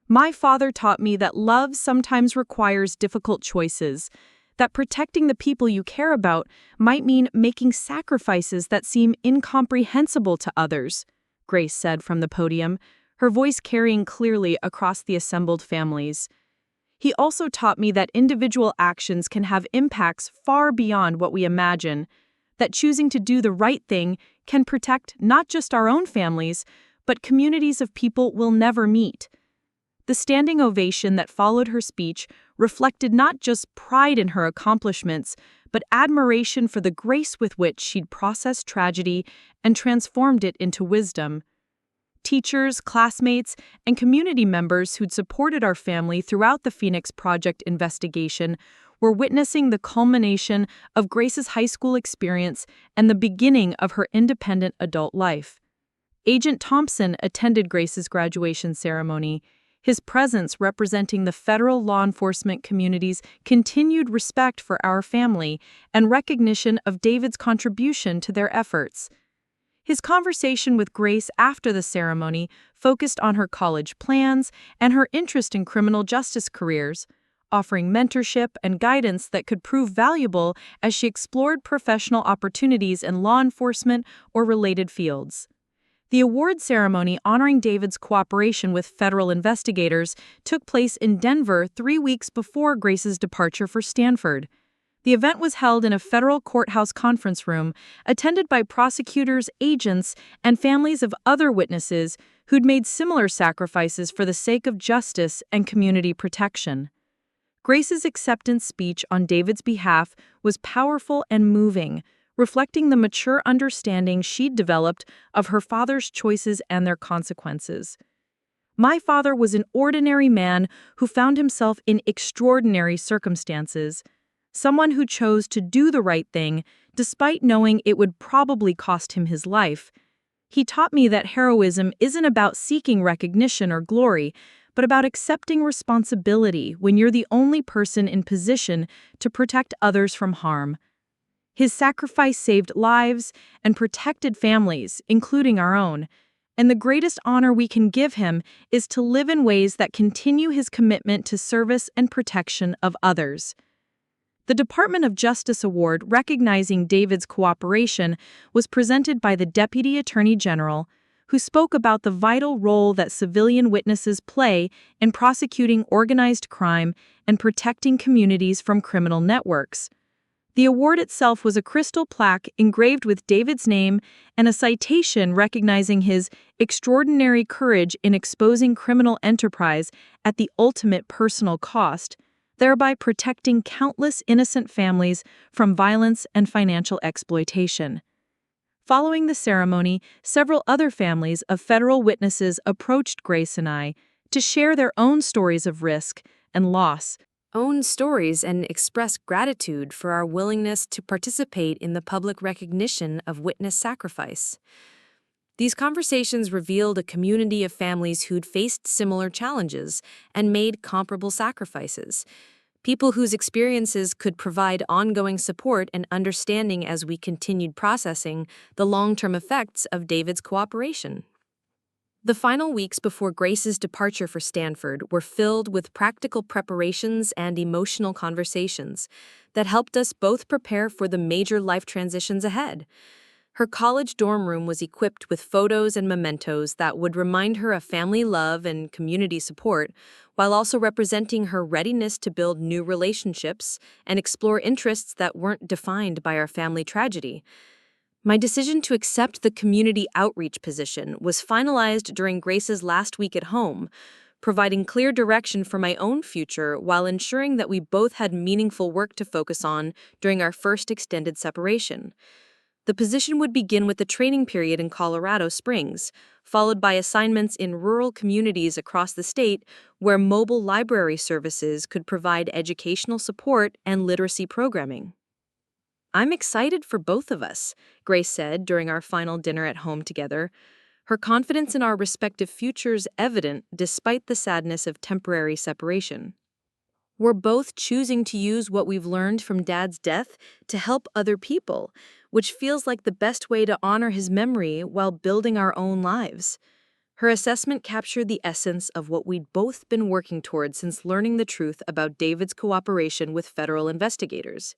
My father taught me that love sometimes requires difficult choices, that protecting the people you care about might mean making sacrifices that seem incomprehensible to others, Grace said from the podium, her voice carrying clearly across the assembled families. He also taught me that individual actions can have impacts far beyond what we imagine, that choosing to do the right thing can protect not just our own families, but communities of people we'll never meet. The standing ovation that followed her speech reflected not just pride in her accomplishments, but admiration for the grace with which she'd processed tragedy and transformed it into wisdom. Teachers, classmates, and community members who'd supported our family throughout the Phoenix Project investigation were witnessing the culmination of Grace's high school experience and the beginning of her independent adult life. Agent Thompson attended Grace's graduation ceremony, his presence representing the federal law enforcement community's continued respect for our family and recognition of David's contribution to their efforts. His conversation with Grace after the ceremony focused on her college plans and her interest in criminal justice careers, offering mentorship and guidance that could prove valuable as she explored professional opportunities in law enforcement or related fields. The award ceremony honoring David's cooperation with federal investigators took place in Denver 3 weeks before Grace's departure for Stanford. The event was held in a federal courthouse conference room, attended by prosecutors, agents, and families of other witnesses who'd made similar sacrifices for the sake of justice and community protection. Grace's acceptance speech on David's behalf was powerful and moving, reflecting the mature understanding she'd developed of her father's choices and their consequences. My father was an ordinary man who found himself in extraordinary circumstances, someone who chose to do the right thing despite knowing it would probably cost him his life. He taught me that heroism isn't about seeking recognition or glory, but about accepting responsibility when you're the only person in position to protect others from harm. His sacrifice saved lives and protected families, including our own, and the greatest honor we can give him is to live in ways that continue his commitment to service and protection of others. The Department of Justice Award recognizing David's cooperation was presented by the Deputy Attorney General, who spoke about the vital role that civilian witnesses play in prosecuting organized crime and protecting communities from criminal networks. The award itself was a crystal plaque engraved with David's name and a citation recognizing his extraordinary courage in exposing criminal enterprise at the ultimate personal cost, thereby protecting countless innocent families from violence and financial exploitation. Following the ceremony, several other families of federal witnesses approached Grace and I to share their own stories of risk and loss, Own stories and express gratitude for our willingness to participate in the public recognition of witness sacrifice. These conversations revealed a community of families who'd faced similar challenges and made comparable sacrifices, people whose experiences could provide ongoing support and understanding as we continued processing the long-term effects of David's cooperation. The final weeks before Grace's departure for Stanford were filled with practical preparations and emotional conversations that helped us both prepare for the major life transitions ahead. Her college dorm room was equipped with photos and mementos that would remind her of family love and community support, while also representing her readiness to build new relationships and explore interests that weren't defined by our family tragedy. My decision to accept the community outreach position was finalized during Grace's last week at home, providing clear direction for my own future while ensuring that we both had meaningful work to focus on during our first extended separation. The position would begin with the training period in Colorado Springs, followed by assignments in rural communities across the state where mobile library services could provide educational support and literacy programming. "I'm excited for both of us," Grace said during our final dinner at home together, her confidence in our respective futures evident despite the sadness of temporary separation. We're both choosing to use what we've learned from Dad's death to help other people, which feels like the best way to honor his memory while building our own lives. Her assessment captured the essence of what we'd both been working toward since learning the truth about David's cooperation with federal investigators.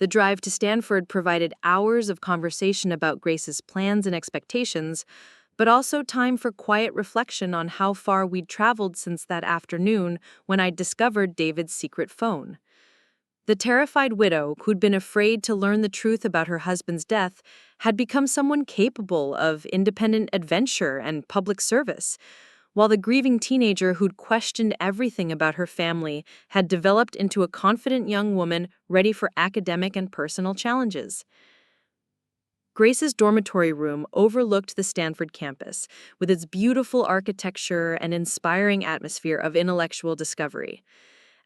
The drive to Stanford provided hours of conversation about Grace's plans and expectations, but also time for quiet reflection on how far we'd traveled since that afternoon when I'd discovered David's secret phone. The terrified widow, who'd been afraid to learn the truth about her husband's death, had become someone capable of independent adventure and public service, while the grieving teenager who'd questioned everything about her family had developed into a confident young woman ready for academic and personal challenges. Grace's dormitory room overlooked the Stanford campus, with its beautiful architecture and inspiring atmosphere of intellectual discovery.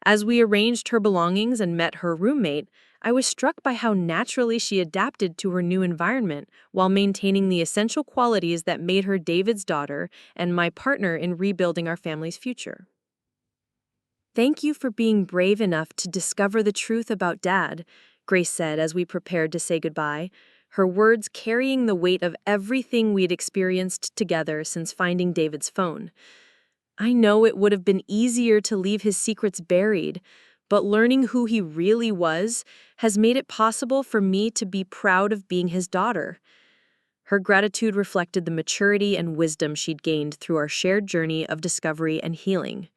As we arranged her belongings and met her roommate, I was struck by how naturally she adapted to her new environment while maintaining the essential qualities that made her David's daughter and my partner in rebuilding our family's future. "Thank you for being brave enough to discover the truth about Dad," Grace said as we prepared to say goodbye, her words carrying the weight of everything we'd experienced together since finding David's phone. "I know it would have been easier to leave his secrets buried, but learning who he really was has made it possible for me to be proud of being his daughter." Her gratitude reflected the maturity and wisdom she'd gained through our shared journey of discovery and healing.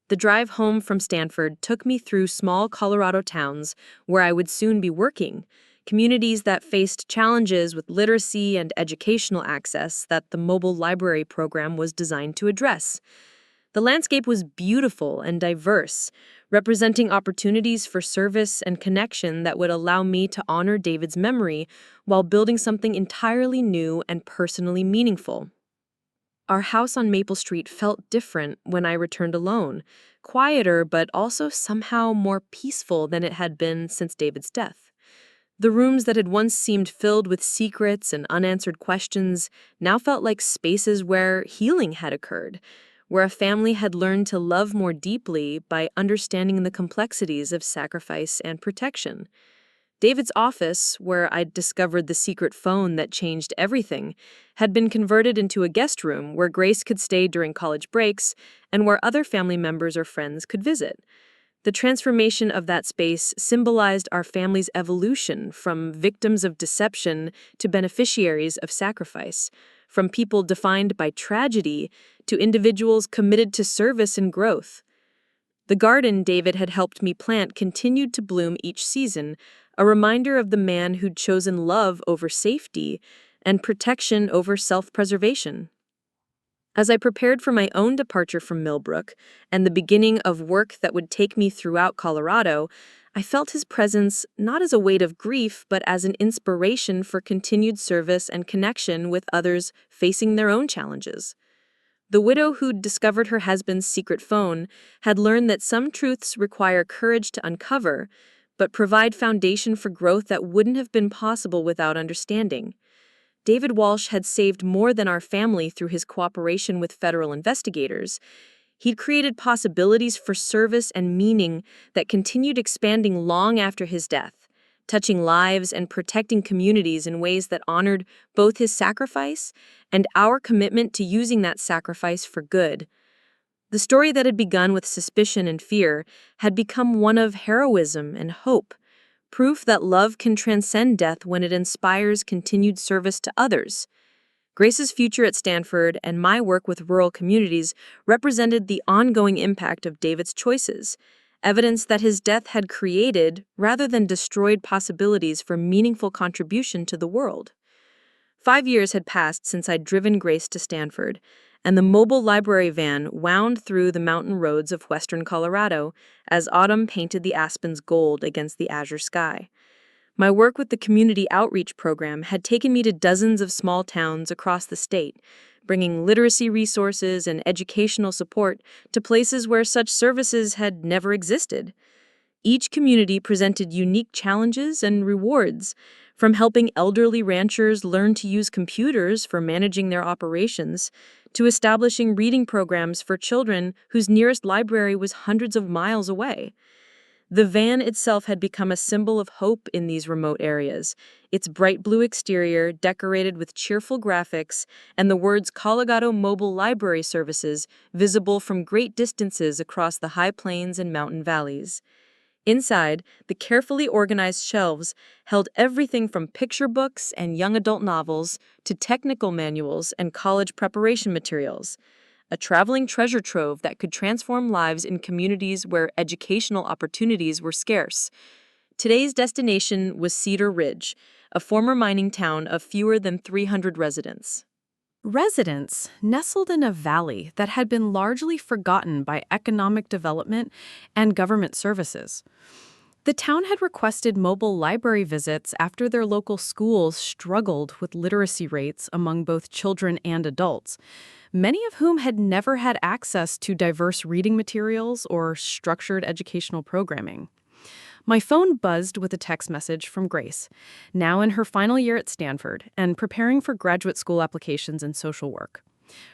The drive home from Stanford took me through small Colorado towns where I would soon be working, communities that faced challenges with literacy and educational access that the mobile library program was designed to address. The landscape was beautiful and diverse, representing opportunities for service and connection that would allow me to honor David's memory while building something entirely new and personally meaningful. Our house on Maple Street felt different when I returned alone, quieter but also somehow more peaceful than it had been since David's death. The rooms that had once seemed filled with secrets and unanswered questions now felt like spaces where healing had occurred, where a family had learned to love more deeply by understanding the complexities of sacrifice and protection. David's office, where I'd discovered the secret phone that changed everything, had been converted into a guest room where Grace could stay during college breaks and where other family members or friends could visit. The transformation of that space symbolized our family's evolution from victims of deception to beneficiaries of sacrifice, from people defined by tragedy to individuals committed to service and growth. The garden David had helped me plant continued to bloom each season, a reminder of the man who'd chosen love over safety and protection over self-preservation. As I prepared for my own departure from Millbrook and the beginning of work that would take me throughout Colorado, I felt his presence not as a weight of grief, but as an inspiration for continued service and connection with others facing their own challenges. The widow who'd discovered her husband's secret phone had learned that some truths require courage to uncover, but provide foundation for growth that wouldn't have been possible without understanding. David Walsh had saved more than our family through his cooperation with federal investigators. He'd created possibilities for service and meaning that continued expanding long after his death, touching lives and protecting communities in ways that honored both his sacrifice and our commitment to using that sacrifice for good. The story that had begun with suspicion and fear had become one of heroism and hope, proof that love can transcend death when it inspires continued service to others. Grace's future at Stanford and my work with rural communities represented the ongoing impact of David's choices, evidence that his death had created rather than destroyed possibilities for meaningful contribution to the world. 5 years had passed since I'd driven Grace to Stanford, and the mobile library van wound through the mountain roads of western Colorado as autumn painted the aspens gold against the azure sky. My work with the community outreach program had taken me to dozens of small towns across the state, bringing literacy resources and educational support to places where such services had never existed. Each community presented unique challenges and rewards, from helping elderly ranchers learn to use computers for managing their operations, to establishing reading programs for children whose nearest library was hundreds of miles away. The van itself had become a symbol of hope in these remote areas, its bright blue exterior decorated with cheerful graphics and the words Colorado Mobile Library Services visible from great distances across the high plains and mountain valleys. Inside, the carefully organized shelves held everything from picture books and young adult novels to technical manuals and college preparation materials, a traveling treasure trove that could transform lives in communities where educational opportunities were scarce. Today's destination was Cedar Ridge, a former mining town of fewer than 300 residents. Residents nestled in a valley that had been largely forgotten by economic development and government services. The town had requested mobile library visits after their local schools struggled with literacy rates among both children and adults, many of whom had never had access to diverse reading materials or structured educational programming. My phone buzzed with a text message from Grace, now in her final year at Stanford and preparing for graduate school applications in social work.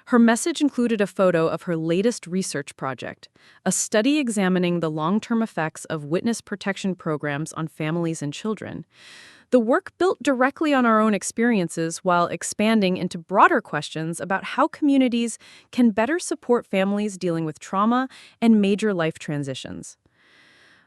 Her message included a photo of her latest research project, a study examining the long-term effects of witness protection programs on families and children. The work built directly on our own experiences while expanding into broader questions about how communities can better support families dealing with trauma and major life transitions.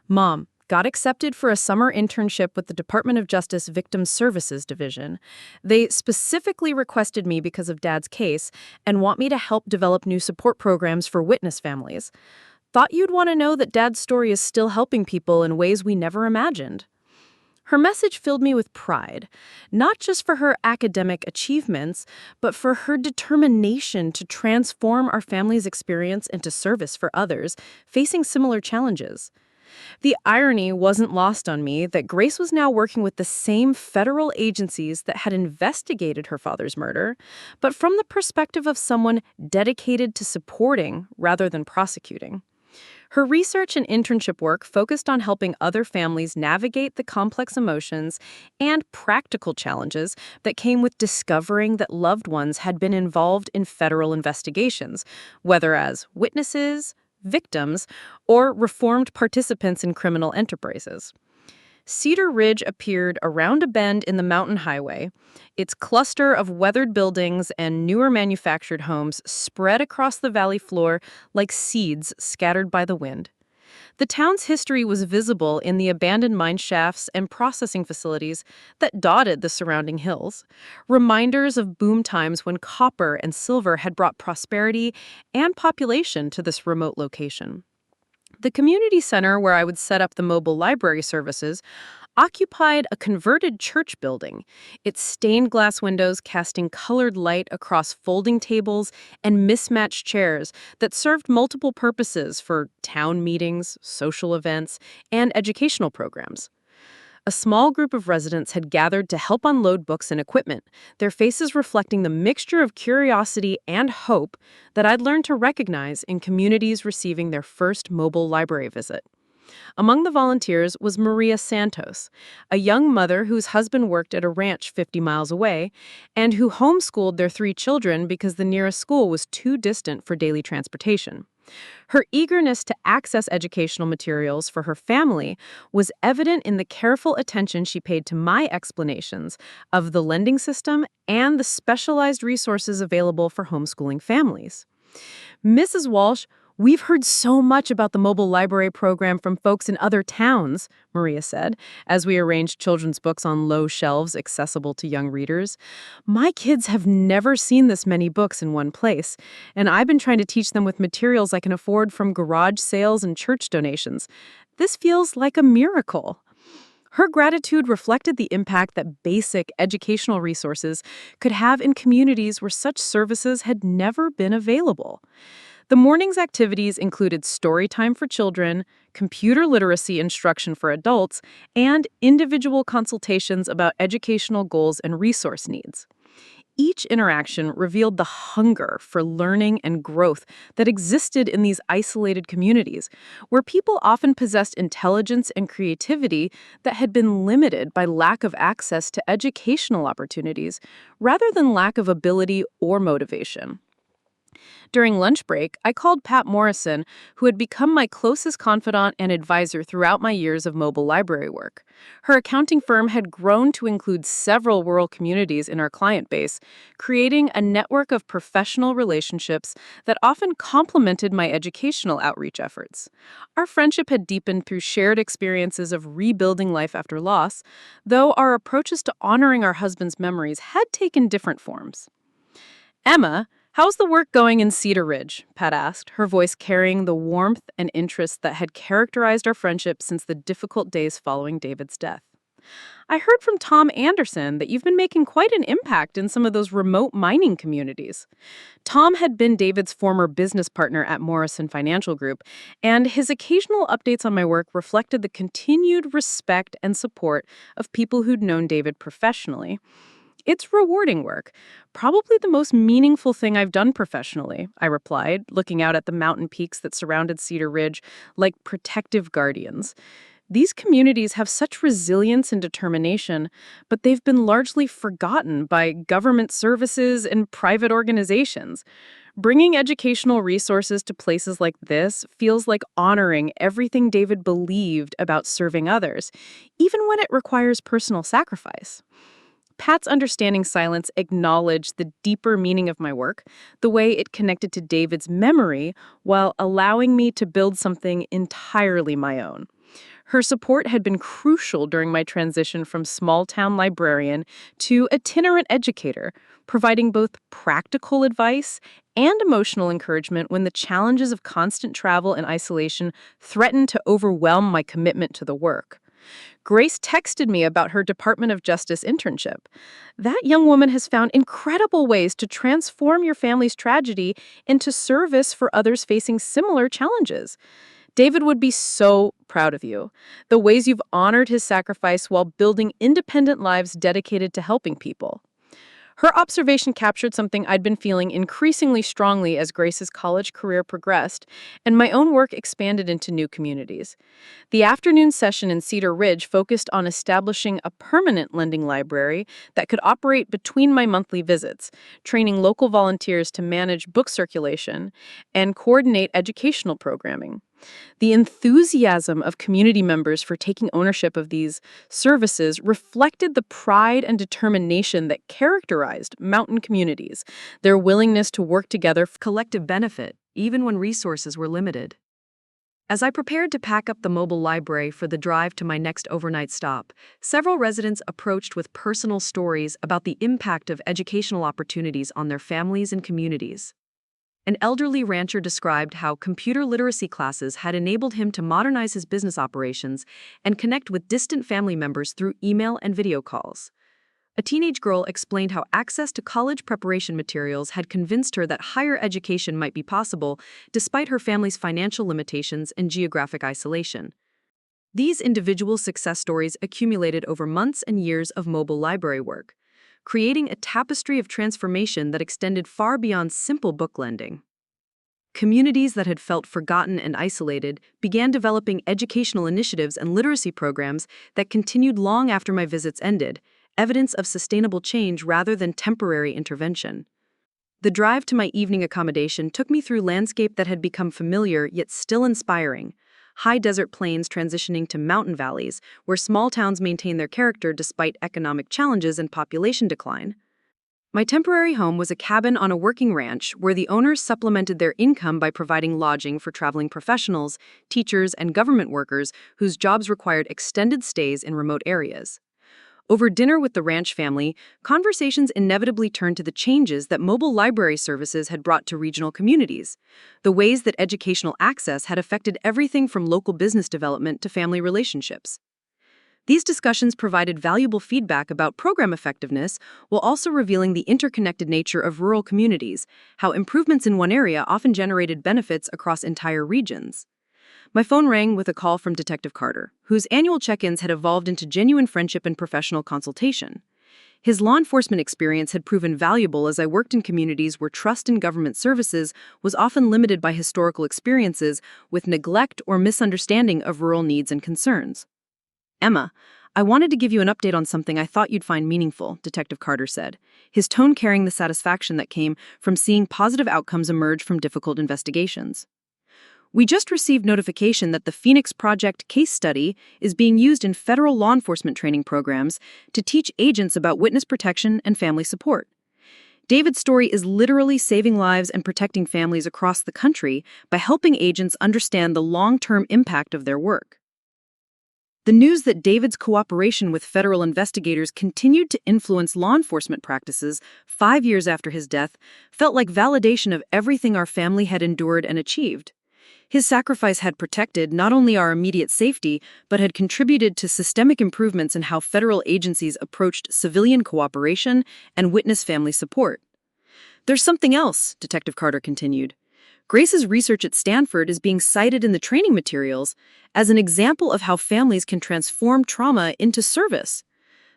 Mom, got accepted for a summer internship with the Department of Justice Victim Services Division. They specifically requested me because of Dad's case and want me to help develop new support programs for witness families. Thought you'd want to know that Dad's story is still helping people in ways we never imagined. Her message filled me with pride, not just for her academic achievements, but for her determination to transform our family's experience into service for others facing similar challenges. The irony wasn't lost on me that Grace was now working with the same federal agencies that had investigated her father's murder, but from the perspective of someone dedicated to supporting rather than prosecuting. Her research and internship work focused on helping other families navigate the complex emotions and practical challenges that came with discovering that loved ones had been involved in federal investigations, whether as witnesses, victims, or reformed participants in criminal enterprises. Cedar Ridge appeared around a bend in the mountain highway, its cluster of weathered buildings and newer manufactured homes spread across the valley floor like seeds scattered by the wind. The town's history was visible in the abandoned mine shafts and processing facilities that dotted the surrounding hills, reminders of boom times when copper and silver had brought prosperity and population to this remote location. The community center where I would set up the mobile library services occupied a converted church building, its stained glass windows casting colored light across folding tables and mismatched chairs that served multiple purposes for town meetings, social events, and educational programs. A small group of residents had gathered to help unload books and equipment, their faces reflecting the mixture of curiosity and hope that I'd learned to recognize in communities receiving their first mobile library visit. Among the volunteers was Maria Santos, a young mother whose husband worked at a ranch 50 miles away and who homeschooled their 3 children because the nearest school was too distant for daily transportation. Her eagerness to access educational materials for her family was evident in the careful attention she paid to my explanations of the lending system and the specialized resources available for homeschooling families. Mrs. Walsh, we've heard so much about the mobile library program from folks in other towns, Maria said, as we arranged children's books on low shelves accessible to young readers. My kids have never seen this many books in one place, and I've been trying to teach them with materials I can afford from garage sales and church donations. This feels like a miracle. Her gratitude reflected the impact that basic educational resources could have in communities where such services had never been available. The morning's activities included story time for children, computer literacy instruction for adults, and individual consultations about educational goals and resource needs. Each interaction revealed the hunger for learning and growth that existed in these isolated communities, where people often possessed intelligence and creativity that had been limited by lack of access to educational opportunities, rather than lack of ability or motivation. During lunch break, I called Pat Morrison, who had become my closest confidant and advisor throughout my years of mobile library work. Her accounting firm had grown to include several rural communities in our client base, creating a network of professional relationships that often complemented my educational outreach efforts. Our friendship had deepened through shared experiences of rebuilding life after loss, though our approaches to honoring our husband's memories had taken different forms. Emma, how's the work going in Cedar Ridge? Pat asked, her voice carrying the warmth and interest that had characterized our friendship since the difficult days following David's death. I heard from Tom Anderson that you've been making quite an impact in some of those remote mining communities. Tom had been David's former business partner at Morrison Financial Group, and his occasional updates on my work reflected the continued respect and support of people who'd known David professionally. It's rewarding work, probably the most meaningful thing I've done professionally, I replied, looking out at the mountain peaks that surrounded Cedar Ridge like protective guardians. These communities have such resilience and determination, but they've been largely forgotten by government services and private organizations. Bringing educational resources to places like this feels like honoring everything David believed about serving others, even when it requires personal sacrifice. Pat's understanding silence acknowledged the deeper meaning of my work, the way it connected to David's memory, while allowing me to build something entirely my own. Her support had been crucial during my transition from small-town librarian to itinerant educator, providing both practical advice and emotional encouragement when the challenges of constant travel and isolation threatened to overwhelm my commitment to the work. Grace texted me about her Department of Justice internship. That young woman has found incredible ways to transform your family's tragedy into service for others facing similar challenges. David would be so proud of you. The ways you've honored his sacrifice while building independent lives dedicated to helping people. Her observation captured something I'd been feeling increasingly strongly as Grace's college career progressed, and my own work expanded into new communities. The afternoon session in Cedar Ridge focused on establishing a permanent lending library that could operate between my monthly visits, training local volunteers to manage book circulation and coordinate educational programming. The enthusiasm of community members for taking ownership of these services reflected the pride and determination that characterized mountain communities, their willingness to work together for collective benefit, even when resources were limited. As I prepared to pack up the mobile library for the drive to my next overnight stop, several residents approached with personal stories about the impact of educational opportunities on their families and communities. An elderly rancher described how computer literacy classes had enabled him to modernize his business operations and connect with distant family members through email and video calls. A teenage girl explained how access to college preparation materials had convinced her that higher education might be possible despite her family's financial limitations and geographic isolation. These individual success stories accumulated over months and years of mobile library work, creating a tapestry of transformation that extended far beyond simple book lending. Communities that had felt forgotten and isolated began developing educational initiatives and literacy programs that continued long after my visits ended, evidence of sustainable change rather than temporary intervention. The drive to my evening accommodation took me through landscape that had become familiar yet still inspiring. High desert plains transitioning to mountain valleys, where small towns maintain their character despite economic challenges and population decline. My temporary home was a cabin on a working ranch where the owners supplemented their income by providing lodging for traveling professionals, teachers, and government workers whose jobs required extended stays in remote areas. Over dinner with the ranch family, conversations inevitably turned to the changes that mobile library services had brought to regional communities, the ways that educational access had affected everything from local business development to family relationships. These discussions provided valuable feedback about program effectiveness while also revealing the interconnected nature of rural communities, how improvements in one area often generated benefits across entire regions. My phone rang with a call from Detective Carter, whose annual check-ins had evolved into genuine friendship and professional consultation. His law enforcement experience had proven valuable as I worked in communities where trust in government services was often limited by historical experiences with neglect or misunderstanding of rural needs and concerns. Emma, I wanted to give you an update on something I thought you'd find meaningful, Detective Carter said, his tone carrying the satisfaction that came from seeing positive outcomes emerge from difficult investigations. We just received notification that the Phoenix Project case study is being used in federal law enforcement training programs to teach agents about witness protection and family support. David's story is literally saving lives and protecting families across the country by helping agents understand the long-term impact of their work. The news that David's cooperation with federal investigators continued to influence law enforcement practices 5 years after his death felt like validation of everything our family had endured and achieved. His sacrifice had protected not only our immediate safety, but had contributed to systemic improvements in how federal agencies approached civilian cooperation and witness family support. There's something else, Detective Carter continued. Grace's research at Stanford is being cited in the training materials as an example of how families can transform trauma into service.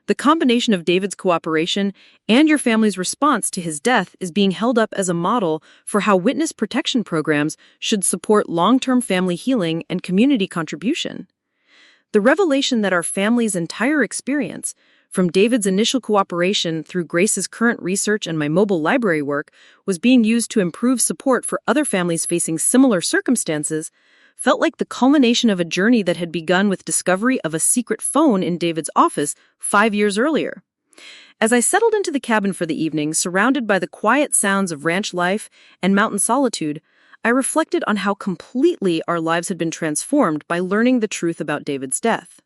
The combination of David's cooperation and your family's response to his death is being held up as a model for how witness protection programs should support long-term family healing and community contribution. The revelation that our family's entire experience, from David's initial cooperation through Grace's current research and my mobile library work, was being used to improve support for other families facing similar circumstances, felt like the culmination of a journey that had begun with discovery of a secret phone in David's office 5 years earlier. As I settled into the cabin for the evening, surrounded by the quiet sounds of ranch life and mountain solitude, I reflected on how completely our lives had been transformed by learning the truth about David's death.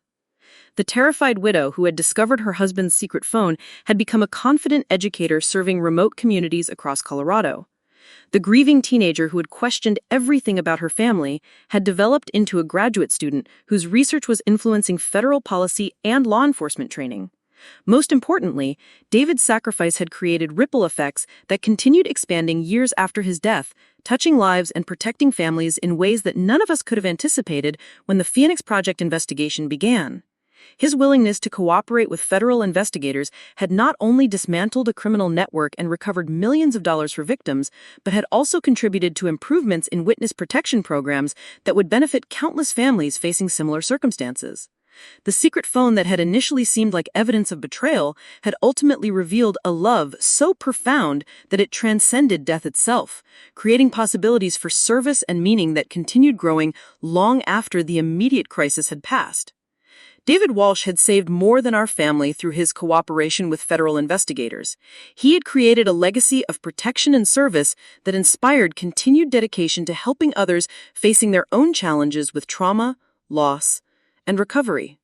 The terrified widow who had discovered her husband's secret phone had become a confident educator serving remote communities across Colorado. The grieving teenager who had questioned everything about her family had developed into a graduate student whose research was influencing federal policy and law enforcement training. Most importantly, David's sacrifice had created ripple effects that continued expanding years after his death, touching lives and protecting families in ways that none of us could have anticipated when the Phoenix Project investigation began. His willingness to cooperate with federal investigators had not only dismantled a criminal network and recovered millions of dollars for victims, but had also contributed to improvements in witness protection programs that would benefit countless families facing similar circumstances. The secret phone that had initially seemed like evidence of betrayal had ultimately revealed a love so profound that it transcended death itself, creating possibilities for service and meaning that continued growing long after the immediate crisis had passed. David Walsh had saved more than our family through his cooperation with federal investigators. He had created a legacy of protection and service that inspired continued dedication to helping others facing their own challenges with trauma, loss, and recovery.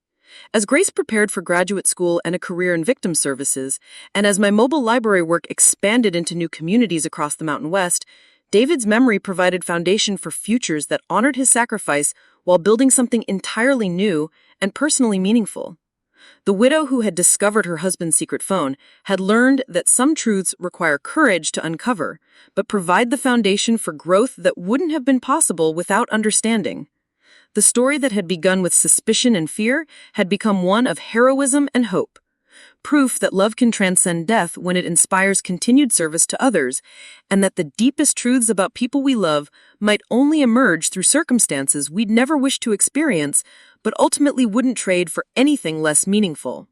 As Grace prepared for graduate school and a career in victim services, and as my mobile library work expanded into new communities across the Mountain West, David's memory provided foundation for futures that honored his sacrifice while building something entirely new and personally meaningful. The widow who had discovered her husband's secret phone had learned that some truths require courage to uncover, but provide the foundation for growth that wouldn't have been possible without understanding. The story that had begun with suspicion and fear had become one of heroism and hope. Proof that love can transcend death when it inspires continued service to others, and that the deepest truths about people we love might only emerge through circumstances we'd never wish to experience, but ultimately wouldn't trade for anything less meaningful.